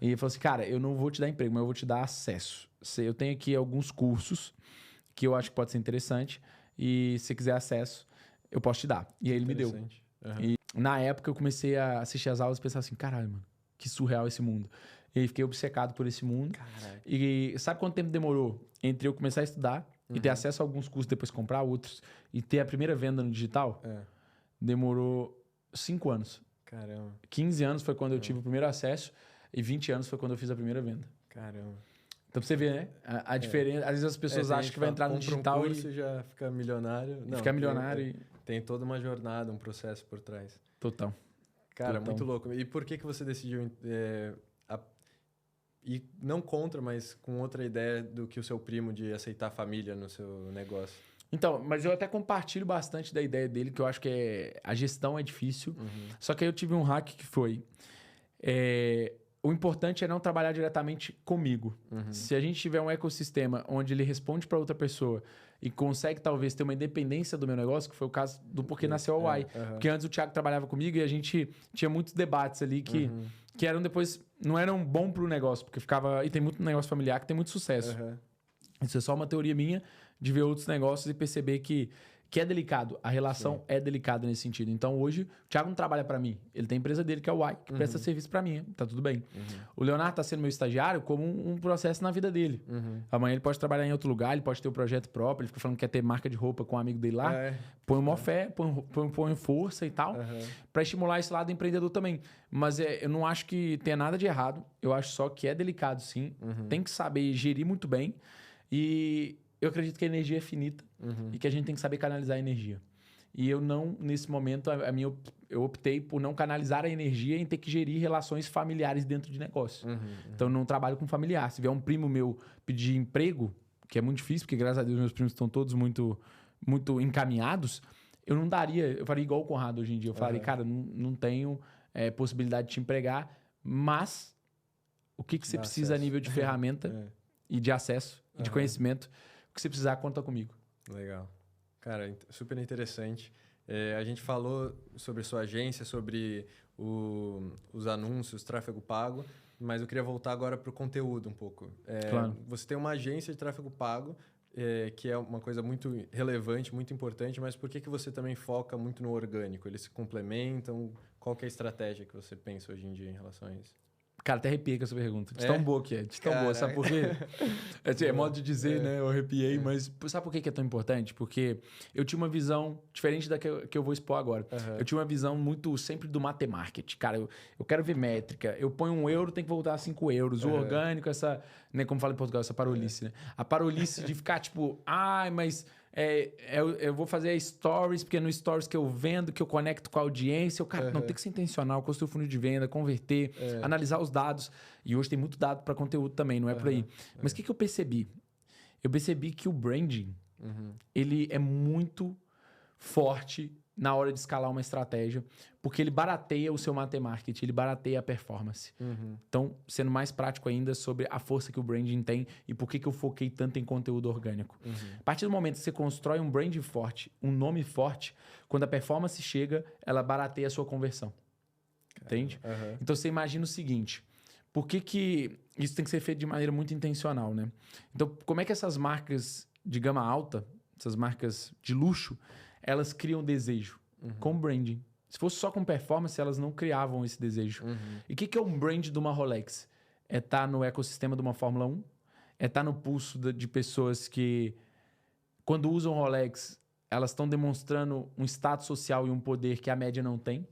S2: E ele falou assim, cara, eu não vou te dar emprego, mas eu vou te dar acesso. Eu tenho aqui alguns cursos que eu acho que pode ser interessante. E se você quiser acesso, eu posso te dar. E aí ele me deu. E na época eu comecei a assistir as aulas e pensar assim, caralho, mano, que surreal esse mundo. E aí fiquei obcecado por esse mundo. Caralho. E sabe quanto tempo demorou entre eu começar a estudar e ter acesso a alguns cursos, depois comprar outros, e ter a primeira venda no digital? Demorou 5 anos.
S1: Caramba.
S2: 15 anos foi quando eu tive o primeiro acesso e 20 anos foi quando eu fiz a primeira venda.
S1: Caramba.
S2: Então pra você ver, né? A diferença. Às vezes as pessoas acham que vai entrar no digital
S1: um curso e já fica milionário. Não,
S2: fica milionário
S1: tem toda uma jornada, um processo por trás.
S2: Total.
S1: Cara, muito louco. E por que você decidiu e não contra, mas com outra ideia do que o seu primo de aceitar a família no seu negócio?
S2: Então, mas eu até compartilho bastante da ideia dele, que eu acho que a gestão é difícil. Só que aí eu tive um hack que foi... o importante é não trabalhar diretamente comigo. Se a gente tiver um ecossistema onde ele responde para outra pessoa e consegue talvez ter uma independência do meu negócio, que foi o caso do porquê nasceu a Uai. Porque antes o Thiago trabalhava comigo e a gente tinha muitos debates ali que eram depois... Não eram bons para o negócio, porque ficava... E tem muito negócio familiar que tem muito sucesso. Isso é só uma teoria minha de ver outros negócios e perceber que é delicado. A relação é delicada nesse sentido. Então, hoje, o Thiago não trabalha para mim. Ele tem a empresa dele, que é o Uai, que presta serviço para mim. Tá tudo bem. O Leonardo tá sendo meu estagiário como um processo na vida dele. Amanhã ele pode trabalhar em outro lugar, ele pode ter um projeto próprio, ele fica falando que quer ter marca de roupa com um amigo dele lá. Põe uma fé, põe força e tal, para estimular esse lado empreendedor também. Mas eu não acho que tenha nada de errado. Eu acho só que é delicado, sim. Tem que saber gerir muito bem. E... eu acredito que a energia é finita e que a gente tem que saber canalizar a energia. E eu não, nesse momento, eu optei por não canalizar a energia em ter que gerir relações familiares dentro de negócio. Então, eu não trabalho com familiar. Se vier um primo meu pedir emprego, que é muito difícil, porque graças a Deus meus primos estão todos muito, muito encaminhados, eu não daria... Eu faria igual o Conrado hoje em dia. Eu falaria, cara, não tenho possibilidade de te empregar, mas o que você precisa a nível de ferramenta e de acesso e de conhecimento... O que você precisar, conta comigo.
S1: Legal. Cara, super interessante. A gente falou sobre sua agência, sobre os anúncios, tráfego pago, mas eu queria voltar agora para o conteúdo um pouco.
S2: Claro.
S1: Você tem uma agência de tráfego pago, que é uma coisa muito relevante, muito importante, mas por que você também foca muito no orgânico? Eles se complementam? Qual que é a estratégia que você pensa hoje em dia em relação a isso?
S2: Cara, até arrepiei com essa pergunta. De tão boa que é. De tão boa. Sabe por quê? É modo de dizer, né? Eu arrepiei. Mas sabe por que é tão importante? Porque eu tinha uma visão diferente da que eu vou expor agora. Eu tinha uma visão muito sempre do matemarket. Cara, eu quero ver métrica. Eu ponho €1, tem que voltar a €5. O orgânico, essa... Né, como fala em Portugal, essa parolice, né? A parolice de ficar tipo... mas... eu vou fazer stories, porque é no stories que eu vendo, que eu conecto com a audiência. Cara, não, tem que ser intencional, construir o funil de venda, converter, analisar os dados. E hoje tem muito dado para conteúdo também, não é por aí. Mas o que eu percebi? Eu percebi que o branding, ele é muito forte na hora de escalar uma estratégia, porque ele barateia o seu marketing, ele barateia a performance. Então, sendo mais prático ainda sobre a força que o branding tem e por que eu foquei tanto em conteúdo orgânico. A partir do momento que você constrói um brand forte, um nome forte, quando a performance chega, ela barateia a sua conversão. Entende? Então, você imagina o seguinte, por que isso tem que ser feito de maneira muito intencional, né? Então, como é que essas marcas de gama alta, essas marcas de luxo, elas criam desejo com branding? Se fosse só com performance, elas não criavam esse desejo. E o que é um brand de uma Rolex? É estar no ecossistema de uma Fórmula 1, é estar no pulso de pessoas que, quando usam Rolex, elas estão demonstrando um status social e um poder que a média não tem.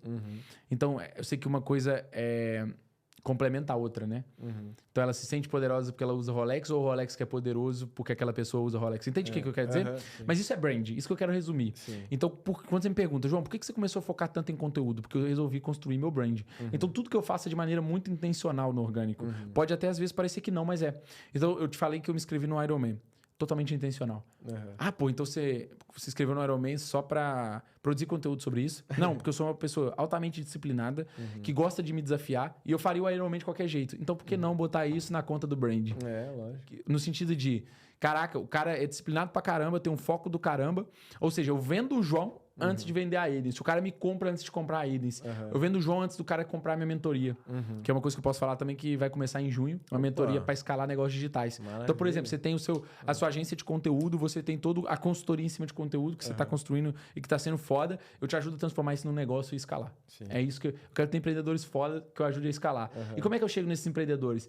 S2: Então, eu sei que uma coisa complementa a outra, né? Então, ela se sente poderosa porque ela usa Rolex, ou o Rolex que é poderoso porque aquela pessoa usa Rolex. Entende o que eu quero dizer? Mas isso é brand, isso que eu quero resumir.
S1: Sim.
S2: Então, quando você me pergunta, João, por que você começou a focar tanto em conteúdo? Porque eu resolvi construir meu brand. Então, tudo que eu faço é de maneira muito intencional no orgânico. Pode até, às vezes, parecer que não, mas é. Então, eu te falei que eu me inscrevi no Ironman. Totalmente intencional. Ah, pô, então você se inscreveu no Ironman só pra produzir conteúdo sobre isso? Não, porque eu sou uma pessoa altamente disciplinada, que gosta de me desafiar, e eu faria o Ironman de qualquer jeito. Então, por que não botar isso na conta do brand?
S1: Lógico.
S2: No sentido de, caraca, o cara é disciplinado pra caramba, tem um foco do caramba. Ou seja, eu vendo o João antes de vender a Edens. O cara me compra antes de comprar a Edens. Eu vendo o João antes do cara comprar a minha mentoria. Que é uma coisa que eu posso falar também que vai começar em junho. Uma mentoria para escalar negócios digitais.
S1: Maravilha.
S2: Então, por exemplo, você tem a sua agência de conteúdo, você tem toda a consultoria em cima de conteúdo que você está construindo e que está sendo foda. Eu te ajudo a transformar isso num negócio e escalar.
S1: Sim.
S2: É isso que eu quero ter empreendedores foda que eu ajude a escalar. E como é que eu chego nesses empreendedores?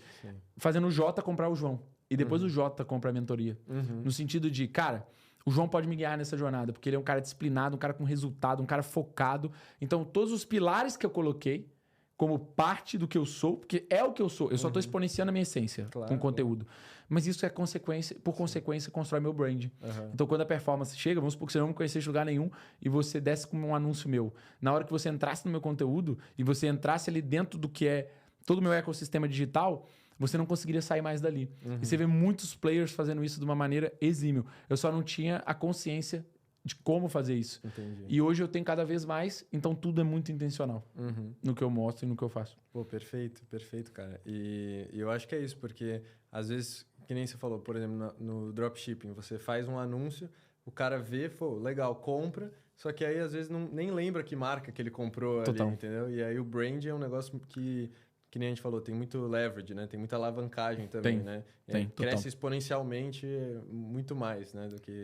S2: Fazendo o Jota comprar o João. E depois o Jota compra a mentoria. No sentido de, cara, o João pode me guiar nessa jornada, porque ele é um cara disciplinado, um cara com resultado, um cara focado. Então, todos os pilares que eu coloquei como parte do que eu sou, porque é o que eu sou. Eu só estou exponenciando a minha essência com conteúdo. Mas isso é consequência, por consequência, constrói meu brand. Então, quando a performance chega, vamos supor que você não me conhecia de lugar nenhum e você desce como um anúncio meu. Na hora que você entrasse no meu conteúdo e você entrasse ali dentro do que é todo o meu ecossistema digital, você não conseguiria sair mais dali. E você vê muitos players fazendo isso de uma maneira exímil. Eu só não tinha a consciência de como fazer isso.
S1: Entendi.
S2: E hoje eu tenho cada vez mais, então tudo é muito intencional no que eu mostro e no que eu faço.
S1: Pô, perfeito, cara. E eu acho que é isso, porque às vezes, que nem você falou, por exemplo, no dropshipping, você faz um anúncio, o cara vê, pô, legal, compra, só que aí às vezes nem lembra que marca que ele comprou ali, entendeu? E aí o brand é um negócio que nem a gente falou, tem muito leverage, né? Tem muita alavancagem também, né? Cresce exponencialmente muito mais, né? Do que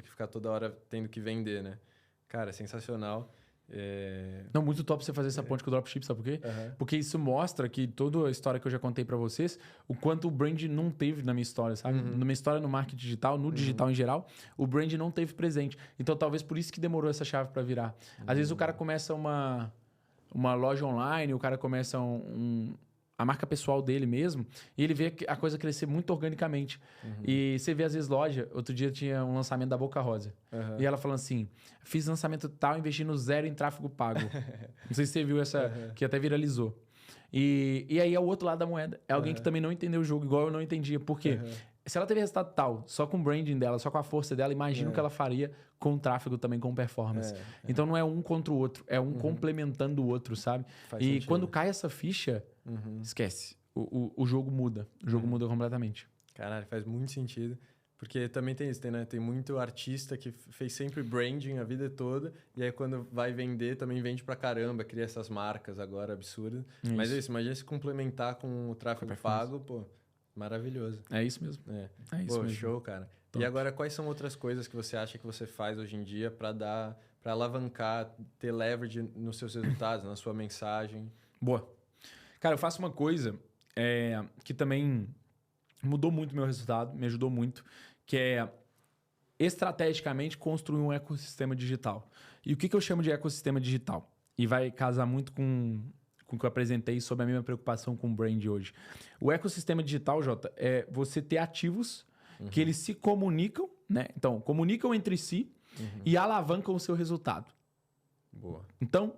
S1: ficar toda hora tendo que vender, né? Cara, sensacional.
S2: Não, muito top você fazer essa ponte com o dropship, sabe por quê? Porque isso mostra que toda a história que eu já contei pra vocês, o quanto o brand não teve na minha história, sabe? Na minha história no marketing digital, no digital em geral, o brand não teve presente. Então, talvez por isso que demorou essa chave pra virar. Às vezes o cara começa uma loja online, o cara começa a marca pessoal dele mesmo, e ele vê a coisa crescer muito organicamente. E você vê, às vezes, loja... Outro dia tinha um lançamento da Boca Rosa. E ela falando assim, fiz lançamento tal, investi no 0 em tráfego pago. Não sei se você viu essa, que até viralizou. E aí é o outro lado da moeda. É alguém que também não entendeu o jogo, igual eu não entendia. Por quê? Se ela teve resultado tal, só com o branding dela, só com a força dela, imagina o que ela faria com o tráfego também, com performance. Então não é um contra o outro, é um complementando o outro, sabe?
S1: Faz
S2: e
S1: sentido.
S2: quando cai essa ficha, esquece. O jogo muda. O jogo muda completamente.
S1: Caralho, faz muito sentido. Porque também tem isso, né? Tem muito artista que fez sempre branding a vida toda, e aí quando vai vender, também vende pra caramba, cria essas marcas agora absurdas. Mas é isso, imagina se complementar com o tráfego pago, pô, maravilhoso.
S2: É isso mesmo. É isso
S1: pô,
S2: mesmo.
S1: show, cara.
S2: Top.
S1: E agora, quais são outras coisas que você acha que você faz hoje em dia para alavancar, ter leverage nos seus resultados, na sua mensagem?
S2: Boa. Cara, eu faço uma coisa que também mudou muito meu resultado, me ajudou muito, que é estrategicamente construir um ecossistema digital. E o que eu chamo de ecossistema digital? E vai casar muito com o que eu apresentei sobre a minha preocupação com o brand hoje. O ecossistema digital, Jota, é você ter ativos que eles se comunicam, né? Então, comunicam entre si e alavancam o seu resultado.
S1: Boa.
S2: Então,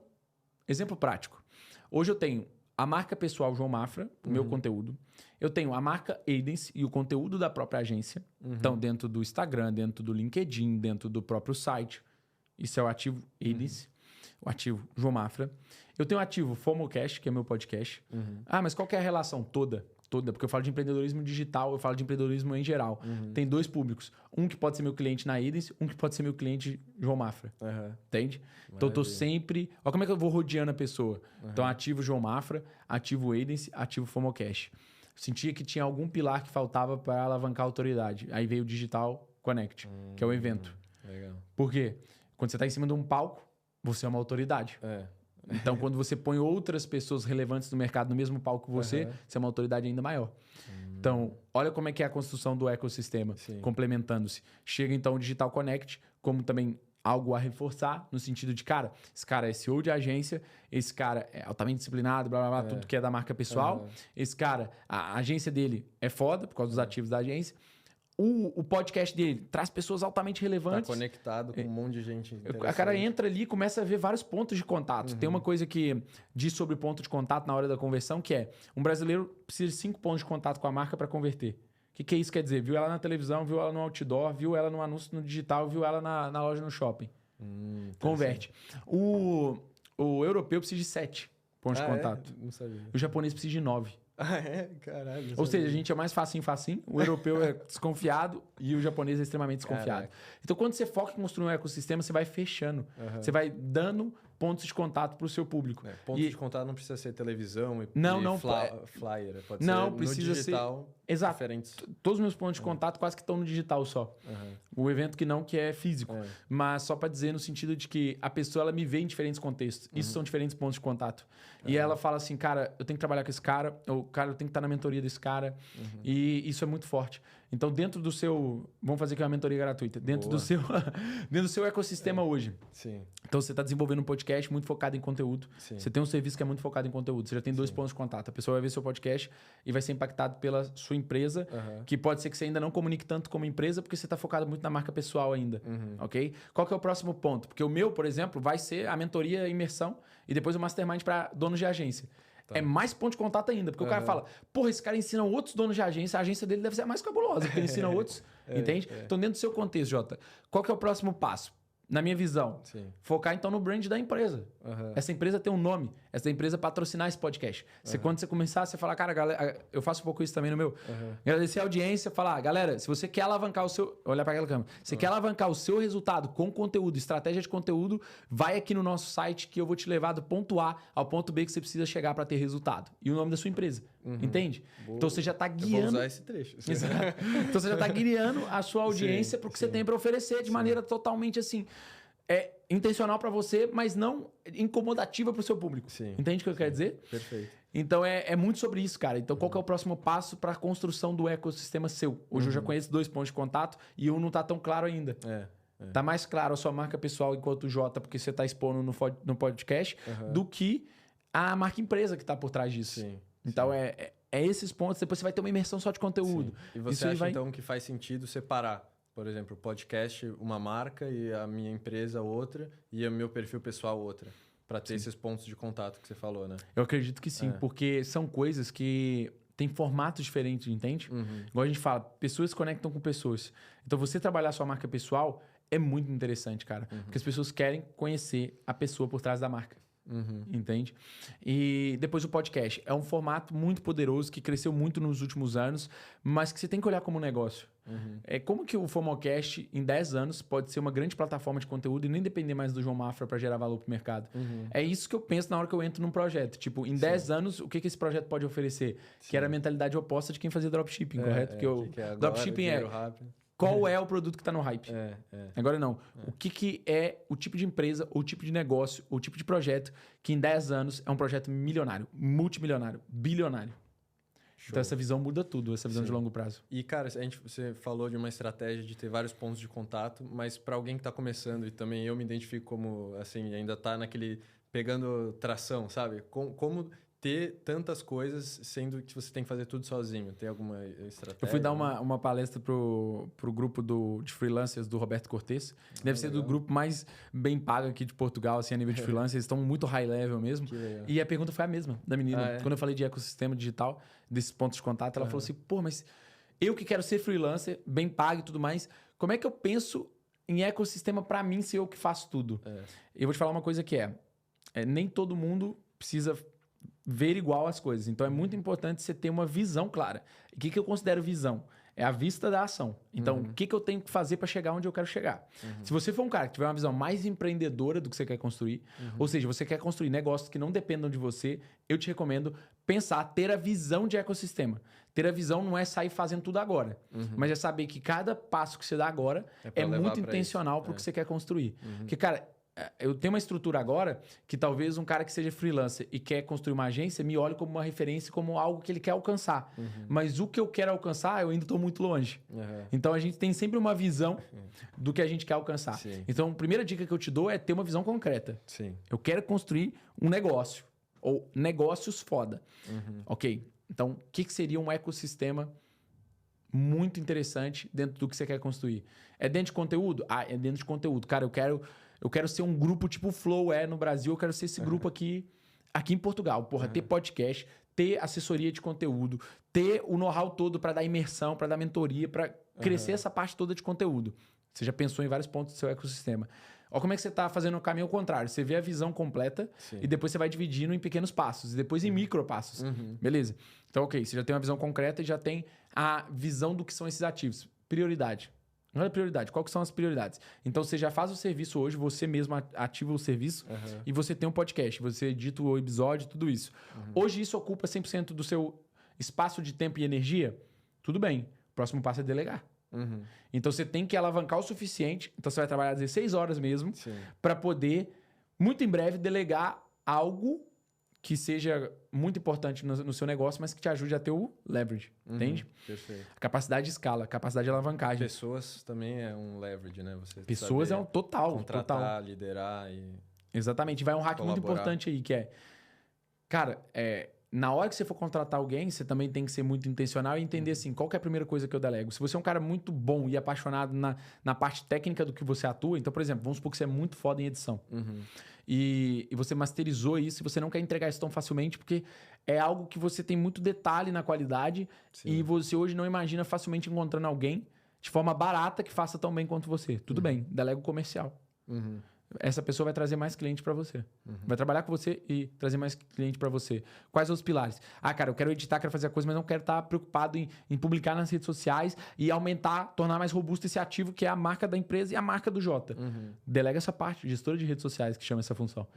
S2: exemplo prático. Hoje eu tenho a marca pessoal João Mafra, o meu conteúdo. Eu tenho a marca Edens e o conteúdo da própria agência. Então, dentro do Instagram, dentro do LinkedIn, dentro do próprio site. Isso é o ativo Edens, o ativo João Mafra. Eu tenho ativo FOMOcast, que é meu podcast. Ah, mas qual que é a relação toda? Toda, porque eu falo de empreendedorismo digital, eu falo de empreendedorismo em geral. Tem 2 públicos. Um que pode ser meu cliente na Edens, um que pode ser meu cliente João Mafra. Entende? Então eu tô sempre... Olha como é que eu vou rodeando a pessoa. Então ativo João Mafra, ativo Edens, ativo FOMOcast. Sentia que tinha algum pilar que faltava para alavancar a autoridade. Aí veio o Digital Connect, que é o evento.
S1: Legal.
S2: Por quê? Quando você está em cima de um palco, você é uma autoridade. Então, quando você põe outras pessoas relevantes do mercado no mesmo palco que você, você é uma autoridade ainda maior. Então, olha como é que é a construção do ecossistema, complementando-se. Chega, então, o Digital Connect, como também algo a reforçar, no sentido de, cara, esse cara é CEO de agência, esse cara é altamente disciplinado, blá, blá, blá, tudo que é da marca pessoal. Esse cara, a agência dele é foda, por causa dos ativos da agência. O podcast dele traz pessoas altamente relevantes.
S1: Tá conectado com um monte de gente interessante.
S2: A cara entra ali e começa a ver vários pontos de contato. Tem uma coisa que diz sobre ponto de contato na hora da conversão, que é um brasileiro precisa de 5 pontos de contato com a marca para converter. O que isso quer dizer? Viu ela na televisão, viu ela no outdoor, viu ela no anúncio no digital, viu ela na loja no shopping. Converte. O europeu precisa de 7 pontos de contato.
S1: Não sabia.
S2: O japonês precisa de 9.
S1: Caralho.
S2: Ou seja, a gente é mais facinho. O europeu é desconfiado e o japonês é extremamente desconfiado. Então, quando você foca em construir um ecossistema, você vai fechando. Você vai dando pontos de contato para o seu público.
S1: Ponto de contato não precisa ser televisão e flyer. Pode
S2: não,
S1: ser
S2: precisa
S1: no digital.
S2: Exato.
S1: Diferentes.
S2: Todos os meus pontos de contato quase que estão no digital só. O evento que é físico. Mas só para dizer no sentido de que a pessoa ela me vê em diferentes contextos. Isso são diferentes pontos de contato. E ela fala assim, cara, eu tenho que trabalhar com esse cara, ou cara, eu tenho que estar na mentoria desse cara. E isso é muito forte. Então, dentro do seu... Vamos fazer aqui uma mentoria gratuita. Dentro do seu ecossistema hoje.
S1: Sim.
S2: Então, você está desenvolvendo um podcast muito focado em conteúdo.
S1: Sim.
S2: Você tem um serviço que é muito focado em conteúdo. Você já tem 2 pontos de contato. A pessoa vai ver seu podcast e vai ser impactado pela sua empresa, que pode ser que você ainda não comunique tanto como empresa, porque você está focado muito na marca pessoal ainda. Ok? Qual que é o próximo ponto? Porque o meu, por exemplo, vai ser a mentoria imersão e depois o mastermind para donos de agência. É mais ponto de contato ainda, porque o cara fala, porra, esse cara ensina outros donos de agência, a agência dele deve ser mais cabulosa, porque ele ensina outros, entende? Então, dentro do seu contexto, Jota, qual que é o próximo passo? Na minha visão, focar então no brand da empresa. Essa empresa tem um nome, essa empresa patrocinar esse podcast. Quando você começar, você falar, cara, galera, eu faço um pouco isso também no meu. Agradecer a audiência, falar, galera, se você quer alavancar o seu... Olhar para aquela câmera. Você quer alavancar o seu resultado com conteúdo, estratégia de conteúdo, vai aqui no nosso site que eu vou te levar do ponto A ao ponto B que você precisa chegar para ter resultado. E o nome da sua empresa. Entende? Boa. Então você já está guiando...
S1: Eu vou usar esse trecho.
S2: Então você já está guiando a sua audiência para o que você tem para oferecer de maneira totalmente assim... intencional para você, mas não incomodativa para o seu público. Entende o que eu quero dizer?
S1: Perfeito.
S2: Então, é muito sobre isso, cara. Então, qual que é o próximo passo para a construção do ecossistema seu? Hoje eu já conheço 2 pontos de contato e um não tá tão claro ainda. Tá mais claro a sua marca pessoal enquanto Jota, porque você tá expondo no podcast, do que a marca empresa que tá por trás disso. Então, é esses pontos. Depois você vai ter uma imersão só de conteúdo.
S1: E você acha, então, que faz sentido separar? Por exemplo, podcast, uma marca e a minha empresa outra e o meu perfil pessoal outra. Para ter esses pontos de contato que você falou, né?
S2: Eu acredito que sim, porque são coisas que têm formatos diferentes, entende? Igual a gente fala, pessoas se conectam com pessoas. Então, você trabalhar sua marca pessoal é muito interessante, cara. Porque as pessoas querem conhecer a pessoa por trás da marca. Entende? E depois o podcast. É um formato muito poderoso que cresceu muito nos últimos anos, mas que você tem que olhar como um negócio. É como que o FOMOcast, em 10 anos, pode ser uma grande plataforma de conteúdo e nem depender mais do João Mafra para gerar valor para o mercado. É isso que eu penso na hora que eu entro num projeto. Tipo, em 10 anos, o que esse projeto pode oferecer? Que era a mentalidade oposta de quem fazia dropshipping, correto? Porque o dropshipping qual é o produto que está no hype? Agora não. O que é o tipo de empresa, ou o tipo de negócio, ou o tipo de projeto que em 10 anos é um projeto milionário, multimilionário, bilionário. Show. Então essa visão muda tudo, essa visão de longo prazo.
S1: E, cara, você falou de uma estratégia de ter vários pontos de contato, mas para alguém que está começando, e também eu me identifico como, assim, ainda está naquele... pegando tração, sabe? Como ter tantas coisas, sendo que você tem que fazer tudo sozinho? Tem alguma estratégia?
S2: Eu fui dar uma palestra pro grupo de freelancers do Roberto Cortes. Deve ser do grupo mais bem pago aqui de Portugal, assim, a nível de freelancers. Eles estão muito high level mesmo. E a pergunta foi a mesma da menina. Quando eu falei de ecossistema digital, desses pontos de contato, ela falou assim, pô, mas eu que quero ser freelancer, bem pago e tudo mais, como é que eu penso em ecossistema para mim se eu que faço tudo? Eu vou te falar uma coisa que nem todo mundo precisa ver igual as coisas. Então, é muito importante você ter uma visão clara. E o que eu considero visão? É a vista da ação. Então, o que eu tenho que fazer para chegar onde eu quero chegar? Se você for um cara que tiver uma visão mais empreendedora do que você quer construir, ou seja, você quer construir negócios que não dependam de você, eu te recomendo pensar, ter a visão de ecossistema. Ter a visão não é sair fazendo tudo agora, mas é saber que cada passo que você dá agora é muito intencional para o que você quer construir. Porque, cara, eu tenho uma estrutura agora que talvez um cara que seja freelancer e quer construir uma agência me olhe como uma referência, como algo que ele quer alcançar. Mas o que eu quero alcançar, eu ainda estou muito longe. Então, a gente tem sempre uma visão do que a gente quer alcançar.
S1: Sim.
S2: Então, a primeira dica que eu te dou é ter uma visão concreta.
S1: Sim.
S2: Eu quero construir um negócio. Ou negócios foda. Ok. Então, o que seria um ecossistema muito interessante dentro do que você quer construir? É dentro de conteúdo? Ah, é dentro de conteúdo. Cara, eu quero ser um grupo tipo Flow no Brasil. Eu quero ser esse grupo aqui em Portugal. Porra, ter podcast, ter assessoria de conteúdo, ter o know-how todo para dar imersão, para dar mentoria, para crescer essa parte toda de conteúdo. Você já pensou em vários pontos do seu ecossistema. Olha como é que você está fazendo o caminho ao contrário. Você vê a visão completa e depois você vai dividindo em pequenos passos. E depois em micro passos. Beleza? Então, ok. Você já tem uma visão concreta e já tem a visão do que são esses ativos. Prioridade. Não é prioridade. Qual que são as prioridades? Então, você já faz o serviço hoje, você mesmo ativa o serviço e você tem um podcast. Você edita o episódio, tudo isso. Hoje, isso ocupa 100% do seu espaço de tempo e energia? Tudo bem. O próximo passo é delegar. Então, você tem que alavancar o suficiente. Então, você vai trabalhar 16 horas mesmo para poder, muito em breve, delegar algo que seja muito importante no seu negócio, mas que te ajude a ter o leverage. Entende?
S1: Perfeito.
S2: Capacidade de escala, capacidade de alavancagem.
S1: Pessoas também é um leverage, né? Você
S2: Pessoas é um total.
S1: Contratar, liderar e...
S2: Exatamente. Vai um hack muito importante aí, que é... Cara, na hora que você for contratar alguém, você também tem que ser muito intencional e entender assim, qual que é a primeira coisa que eu delego. Se você é um cara muito bom e apaixonado na parte técnica do que você atua, então, por exemplo, vamos supor que você é muito foda em edição. E você masterizou isso e você não quer entregar isso tão facilmente porque é algo que você tem muito detalhe na qualidade e você hoje não imagina facilmente encontrando alguém de forma barata que faça tão bem quanto você. Tudo bem, delega o comercial. Essa pessoa vai trazer mais cliente para você. Vai trabalhar com você e trazer mais cliente para você. Quais os pilares? Ah, cara, eu quero editar, quero fazer a coisa, mas não quero estar preocupado em publicar nas redes sociais e aumentar, tornar mais robusto esse ativo que é a marca da empresa e a marca do Jota. Delega essa parte, gestora de redes sociais que chama essa função.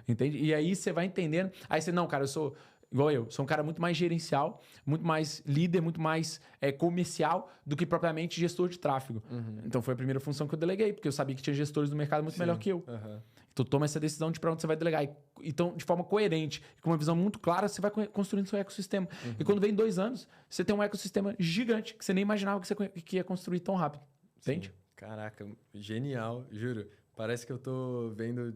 S2: Entende? E aí você vai entendendo. Aí você, não, cara, eu sou... Igual eu, sou um cara muito mais gerencial, muito mais líder, muito mais comercial do que propriamente gestor de tráfego. Então foi a primeira função que eu deleguei, porque eu sabia que tinha gestores do mercado muito melhor que eu. Então toma essa decisão de para onde você vai delegar. Então, de forma coerente, com uma visão muito clara, você vai construindo seu ecossistema. E quando vem 2 anos, você tem um ecossistema gigante que você nem imaginava que ia construir tão rápido. Entende?
S1: Caraca, genial, juro. Parece que eu tô vendo,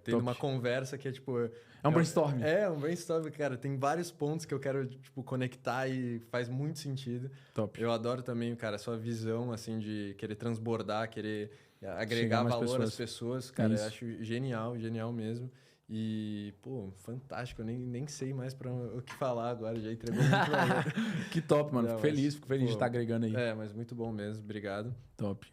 S1: tendo uma conversa que é tipo...
S2: É um brainstorm.
S1: É um brainstorm, cara. Tem vários pontos que eu quero, tipo, conectar e faz muito sentido.
S2: Top.
S1: Eu adoro também, cara, a sua visão, assim, de querer transbordar, querer agregar valor às pessoas. Cara, eu acho genial, genial mesmo. E, pô, fantástico. Eu nem sei mais para o que falar agora. Já entregou muito valor.
S2: Que top, mano. Fico feliz de estar agregando aí.
S1: Mas muito bom mesmo. Obrigado.
S2: Top.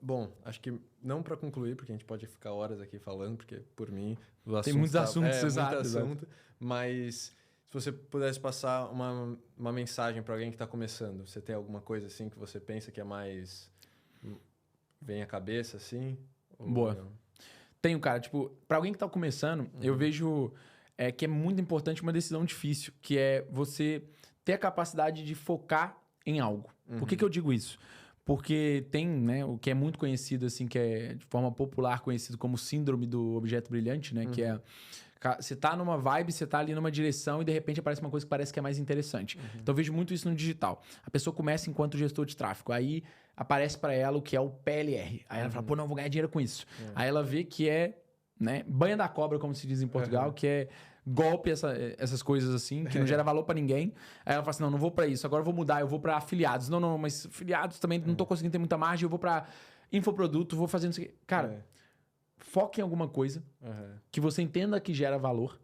S1: Bom, acho que não para concluir, porque a gente pode ficar horas aqui falando, porque por mim...
S2: Tem muitos assuntos,
S1: exato. Mas se você pudesse passar uma mensagem para alguém que está começando, você tem alguma coisa assim que você pensa que é mais... vem à cabeça, assim?
S2: Boa. Não? Tenho, cara. Tipo, para alguém que tá começando, eu vejo que é muito importante uma decisão difícil, que é você ter a capacidade de focar em algo. Por que eu digo isso? Porque tem, né, o que é muito conhecido, assim, que é de forma popular conhecido como síndrome do objeto brilhante, né? Que é... Você tá numa vibe, você tá ali numa direção e de repente aparece uma coisa que parece que é mais interessante. Então eu vejo muito isso no digital. A pessoa começa enquanto gestor de tráfego. Aí aparece para ela o que é o PLR. Aí ela fala, pô, não, vou ganhar dinheiro com isso. Aí ela vê que é, né, banha da cobra, como se diz em Portugal, que é golpe, essas coisas assim, que não gera valor para ninguém. Aí ela fala assim, não vou para isso, agora eu vou mudar, eu vou para afiliados. Não, mas afiliados também não tô conseguindo ter muita margem, eu vou para infoproduto, vou fazendo isso aqui. Cara, foque em alguma coisa que você entenda que gera valor,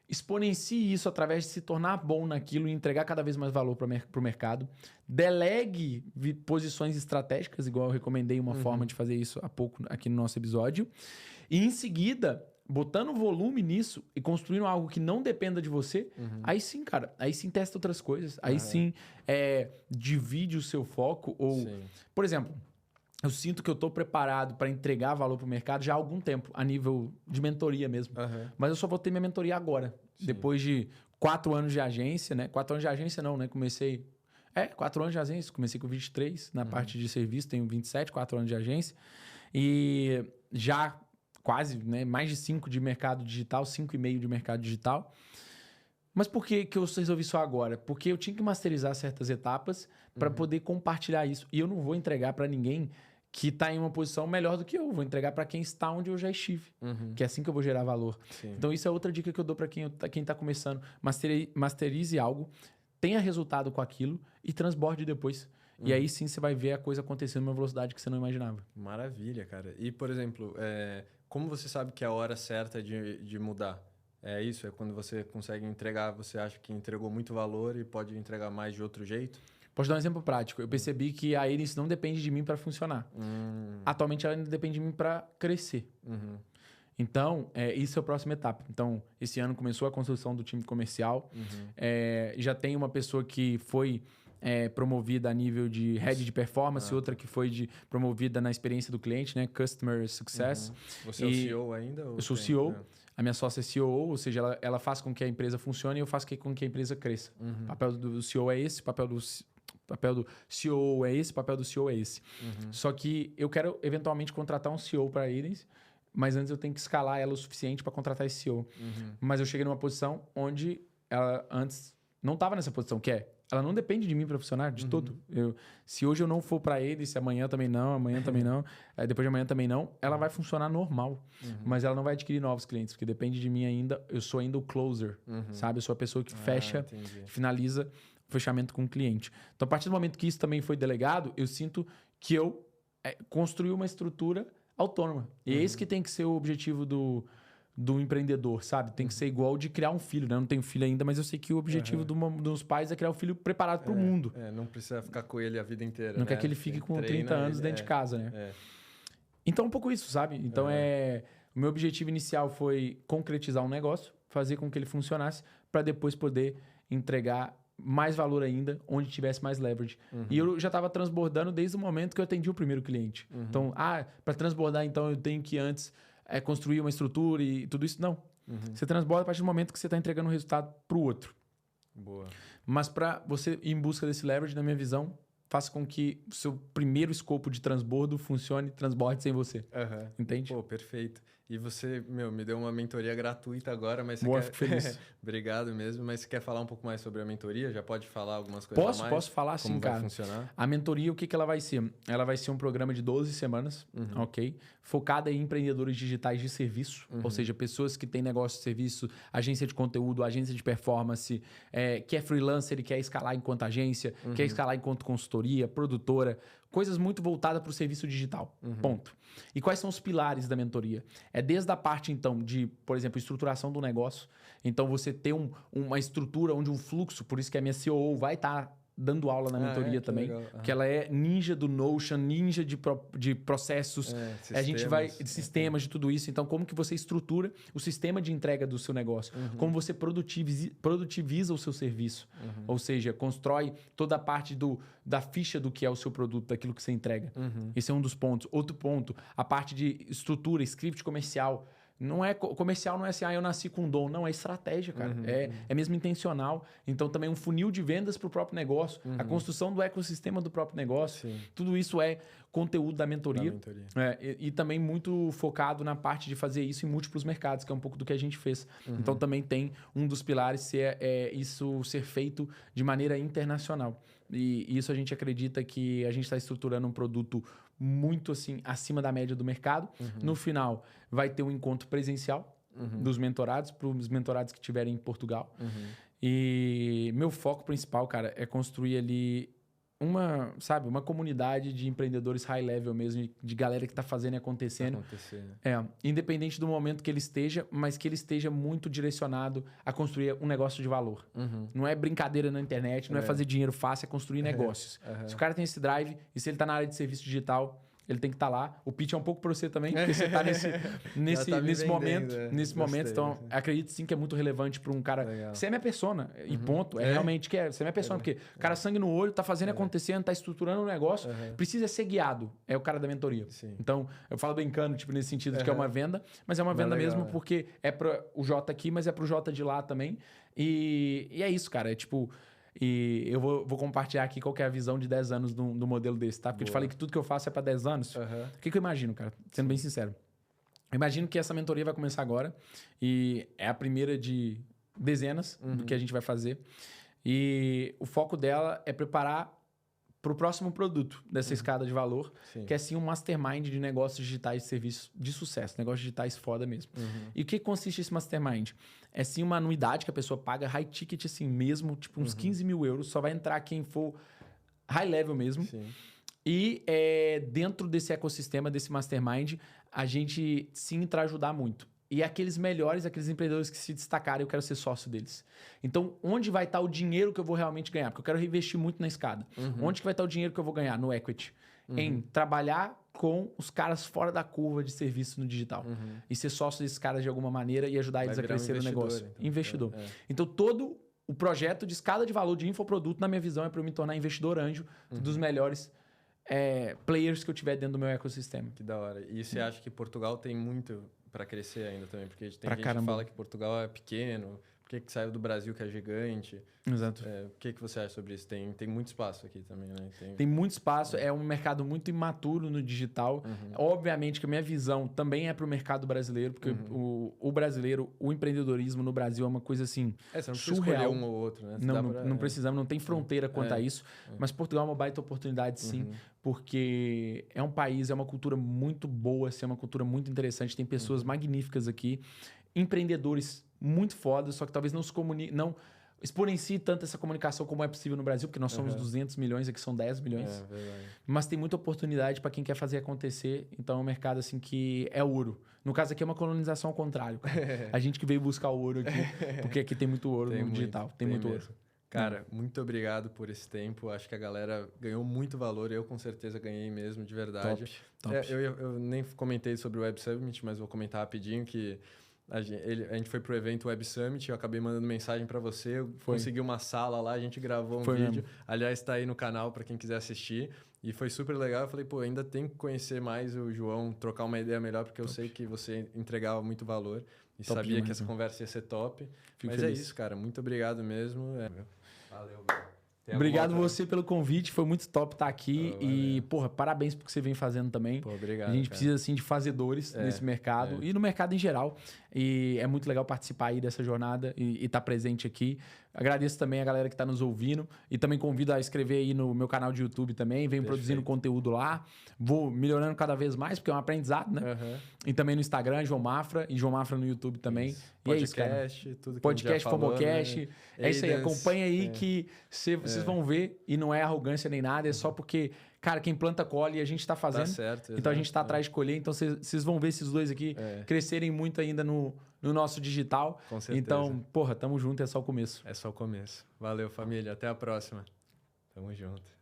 S2: exponencie isso através de se tornar bom naquilo e entregar cada vez mais valor para o mercado, delegue posições estratégicas, igual eu recomendei uma forma de fazer isso há pouco aqui no nosso episódio, e em seguida botando volume nisso e construindo algo que não dependa de você, aí sim, cara, aí sim testa outras coisas, aí sim divide o seu foco ou...
S1: Sim.
S2: Por exemplo, eu sinto que eu tô preparado para entregar valor pro mercado já há algum tempo, a nível de mentoria mesmo. Mas eu só vou ter minha mentoria agora, depois de 4 anos de agência, né? 4 anos de agência não, né? Comecei... 4 anos de agência, comecei com 23 na parte de serviço, tenho 27, 4 anos de agência. E já quase, né, mais de 5 de mercado digital, 5,5 de mercado digital. Mas por que eu resolvi só agora? Porque eu tinha que masterizar certas etapas para poder compartilhar isso. E eu não vou entregar para ninguém que está em uma posição melhor do que eu. Vou entregar para quem está onde eu já estive. Que é assim que eu vou gerar valor.
S1: Sim.
S2: Então isso é outra dica que eu dou para quem está começando. Masterize algo, tenha resultado com aquilo e transborde depois. E aí sim você vai ver a coisa acontecendo numa velocidade que você não imaginava.
S1: Maravilha, cara. E, por exemplo, como você sabe que é a hora certa de mudar? É isso? É quando você consegue entregar, você acha que entregou muito valor e pode entregar mais de outro jeito?
S2: Posso dar um exemplo prático. Eu percebi que a Iris não depende de mim para funcionar. Atualmente ela ainda depende de mim para crescer. Então, isso é a próxima etapa. Então, esse ano começou a construção do time comercial. Já tem uma pessoa que foi promovida a nível de head de performance, outra que foi promovida na experiência do cliente, né? Customer Success.
S1: Você é o CEO ainda?
S2: Eu sou o CEO. A minha sócia é CEO, ou seja, ela faz com que a empresa funcione e eu faço com que a empresa cresça. O papel do CEO é esse, o papel do CEO é esse, o papel do CEO é esse. Só que eu quero eventualmente contratar um CEO para a Iris, mas antes eu tenho que escalar ela o suficiente para contratar esse CEO. Mas eu cheguei numa posição onde ela antes não estava nessa posição, ela não depende de mim para funcionar de todo. Se hoje eu não for para ele, se amanhã também não, depois de amanhã também não, ela vai funcionar normal. Mas ela não vai adquirir novos clientes, porque depende de mim ainda. Eu sou ainda o closer, sabe? Eu sou a pessoa que fecha, finaliza o fechamento com o cliente. Então, a partir do momento que isso também foi delegado, eu sinto que eu construí uma estrutura autônoma. E é esse que tem que ser o objetivo do empreendedor, sabe? Tem que ser igual de criar um filho, né? Eu não tenho filho ainda, mas eu sei que o objetivo dos pais é criar um filho preparado para o mundo.
S1: Não precisa ficar com ele a vida inteira,
S2: não quer que ele fique com 30 anos dentro de casa, né? Então, um pouco isso, sabe? Então, o meu objetivo inicial foi concretizar um negócio, fazer com que ele funcionasse, para depois poder entregar mais valor ainda, onde tivesse mais leverage. E eu já estava transbordando desde o momento que eu atendi o primeiro cliente. Então, para transbordar, então, eu tenho que antes construir uma estrutura e tudo isso. Não. Você transborda a partir do momento que você está entregando um resultado para o outro.
S1: Boa.
S2: Mas para você ir em busca desse leverage, na minha visão, faça com que o seu primeiro escopo de transbordo funcione e transborde sem você. Entende?
S1: Pô, perfeito. E você, me deu uma mentoria gratuita agora, mas você
S2: Boa, fico feliz.
S1: Obrigado mesmo, mas você quer falar um pouco mais sobre a mentoria? Já pode falar algumas coisas a mais?
S2: Posso falar sim, cara.
S1: Como vai funcionar?
S2: A mentoria, o que ela vai ser? Ela vai ser um programa de 12 semanas, ok? Focada em empreendedores digitais de serviço, ou seja, pessoas que têm negócio de serviço, agência de conteúdo, agência de performance, que é freelancer e quer escalar enquanto agência, quer escalar enquanto consultoria, produtora, coisas muito voltadas para o serviço digital. Ponto. E quais são os pilares da mentoria? É desde a parte, então, de, por exemplo, estruturação do negócio. Então, você ter uma estrutura onde um fluxo, por isso que a minha COO vai estar dando aula na mentoria também, porque ela é ninja do Notion, ninja de processos, a gente vai de sistemas, de tudo isso. Então, como que você estrutura o sistema de entrega do seu negócio? Como você produtiviza o seu serviço? Ou seja, constrói toda a parte da ficha do que é o seu produto, daquilo que você entrega. Esse é um dos pontos. Outro ponto, a parte de estrutura, script comercial. Comercial não é assim, eu nasci com dom. Não, é estratégia, cara. É mesmo intencional. Então, também um funil de vendas para o próprio negócio. A construção do ecossistema do próprio negócio.
S1: Sim.
S2: Tudo isso é conteúdo da mentoria. E também muito focado na parte de fazer isso em múltiplos mercados, que é um pouco do que a gente fez. Então, também tem um dos pilares ser isso ser feito de maneira internacional. E isso a gente acredita que a gente está estruturando um produto muito assim acima da média do mercado. No final, vai ter um encontro presencial dos mentorados, para os mentorados que estiverem em Portugal. E meu foco principal, cara, é construir ali uma comunidade de empreendedores high level mesmo, de galera que está fazendo e acontecendo. Independente do momento que ele esteja, mas que ele esteja muito direcionado a construir um negócio de valor. Não é brincadeira na internet, não é fazer dinheiro fácil, é construir negócios. Se o cara tem esse drive e se ele está na área de serviço digital, ele tem que estar lá. O pitch é um pouco para você também, porque você está nesse momento. Nesse momento, então, acredito sim que é muito relevante para um cara. Legal. Você é minha persona, e ponto. Realmente que você é minha persona, porque o cara sangue no olho, tá fazendo acontecendo, tá estruturando um negócio, precisa ser guiado. É o cara da mentoria. Sim. Então, eu falo brincando, tipo, nesse sentido de que é uma venda, mas é uma venda mesmo porque é para o Jota aqui, mas é para o Jota de lá também. E é isso, cara. É tipo... E eu vou compartilhar aqui qual que é a visão de 10 anos do modelo desse, tá? Porque eu te falei que tudo que eu faço é para 10 anos. O que eu imagino, cara? Sendo bem sincero. Eu imagino que essa mentoria vai começar agora. E é a primeira de dezenas do que a gente vai fazer. E o foco dela é preparar para o próximo produto dessa escada de valor, que é sim um mastermind de negócios digitais de serviços de sucesso, negócios digitais foda mesmo. E o que consiste esse mastermind? É sim uma anuidade que a pessoa paga high ticket assim mesmo, tipo uns 15 mil euros, só vai entrar quem for high level mesmo. Sim. E dentro desse ecossistema, desse mastermind, a gente sim traz ajudar muito. E aqueles melhores, aqueles empreendedores que se destacarem, eu quero ser sócio deles. Então, onde vai estar o dinheiro que eu vou realmente ganhar? Porque eu quero reinvestir muito na escada. Onde que vai estar o dinheiro que eu vou ganhar? No equity. Em trabalhar com os caras fora da curva de serviço no digital. E ser sócio desses caras de alguma maneira e ajudar eles a crescer no negócio. Então. Investidor. Então, todo o projeto de escada de valor de infoproduto, na minha visão, é para eu me tornar investidor anjo dos melhores players que eu tiver dentro do meu ecossistema.
S1: Que da hora. E você acha que Portugal tem muito para crescer ainda também? Porque tem gente que fala que Portugal é pequeno, por que saiu do Brasil que é gigante?
S2: Exato.
S1: O que você acha sobre isso? Tem muito espaço aqui também, né?
S2: Tem muito espaço, é um mercado muito imaturo no digital. Obviamente que a minha visão também é para o mercado brasileiro, porque o brasileiro, o empreendedorismo no Brasil é uma coisa assim
S1: você não
S2: surreal.
S1: Precisa escolher um ou outro, né?
S2: Não precisamos, não tem fronteira quanto a isso. Mas Portugal é uma baita oportunidade, sim, porque é um país, é uma cultura muito boa, assim, é uma cultura muito interessante, tem pessoas magníficas aqui, empreendedores muito fodas, só que talvez não exponencie tanto essa comunicação como é possível no Brasil, porque nós somos 200 milhões, aqui são 10 milhões.
S1: Verdade.
S2: Mas tem muita oportunidade para quem quer fazer acontecer, então é um mercado assim que é ouro. No caso aqui é uma colonização ao contrário. A gente que veio buscar o ouro aqui, porque aqui tem muito ouro no digital, tem muito ouro.
S1: Cara, muito obrigado por esse tempo. Acho que a galera ganhou muito valor. Eu, com certeza, ganhei mesmo, de verdade.
S2: Top.
S1: Eu nem comentei sobre o Web Summit, mas vou comentar rapidinho que a gente foi pro evento Web Summit, eu acabei mandando mensagem para você, eu consegui uma sala lá, a gente gravou um vídeo. Mesmo. Aliás, está aí no canal para quem quiser assistir. E foi super legal. Eu falei, ainda tem que conhecer mais o João, trocar uma ideia melhor, porque eu sei que você entregava muito valor. E sabia demais, que essa conversa ia ser top. Mas feliz. É isso, cara. Muito obrigado mesmo. Valeu, meu.
S2: Obrigado você pelo convite, foi muito top estar aqui e, parabéns por que você vem fazendo também.
S1: Obrigado,
S2: a gente precisa, assim, de fazedores nesse mercado e no mercado em geral. E é muito legal participar aí dessa jornada e estar presente aqui. Agradeço também a galera que está nos ouvindo e também convido a inscrever aí no meu canal de YouTube também. Venho produzindo conteúdo lá. Vou melhorando cada vez mais, porque é um aprendizado, né? E também no Instagram, João Mafra, e João Mafra no YouTube também.
S1: Isso.
S2: E
S1: podcast,
S2: é isso, cara.
S1: Tudo que
S2: podcast, Fomocast.
S1: Né?
S2: É isso aí, acompanha aí que vocês vão ver. E não é arrogância nem nada, é só porque, cara, quem planta colhe e a gente está fazendo.
S1: Tá certo,
S2: então a gente está atrás de colher. Então vocês vão ver esses dois aqui crescerem muito ainda no nosso digital.
S1: Com certeza.
S2: Então, tamo junto, é só o começo.
S1: É só o começo. Valeu, família. Até a próxima. Tamo junto.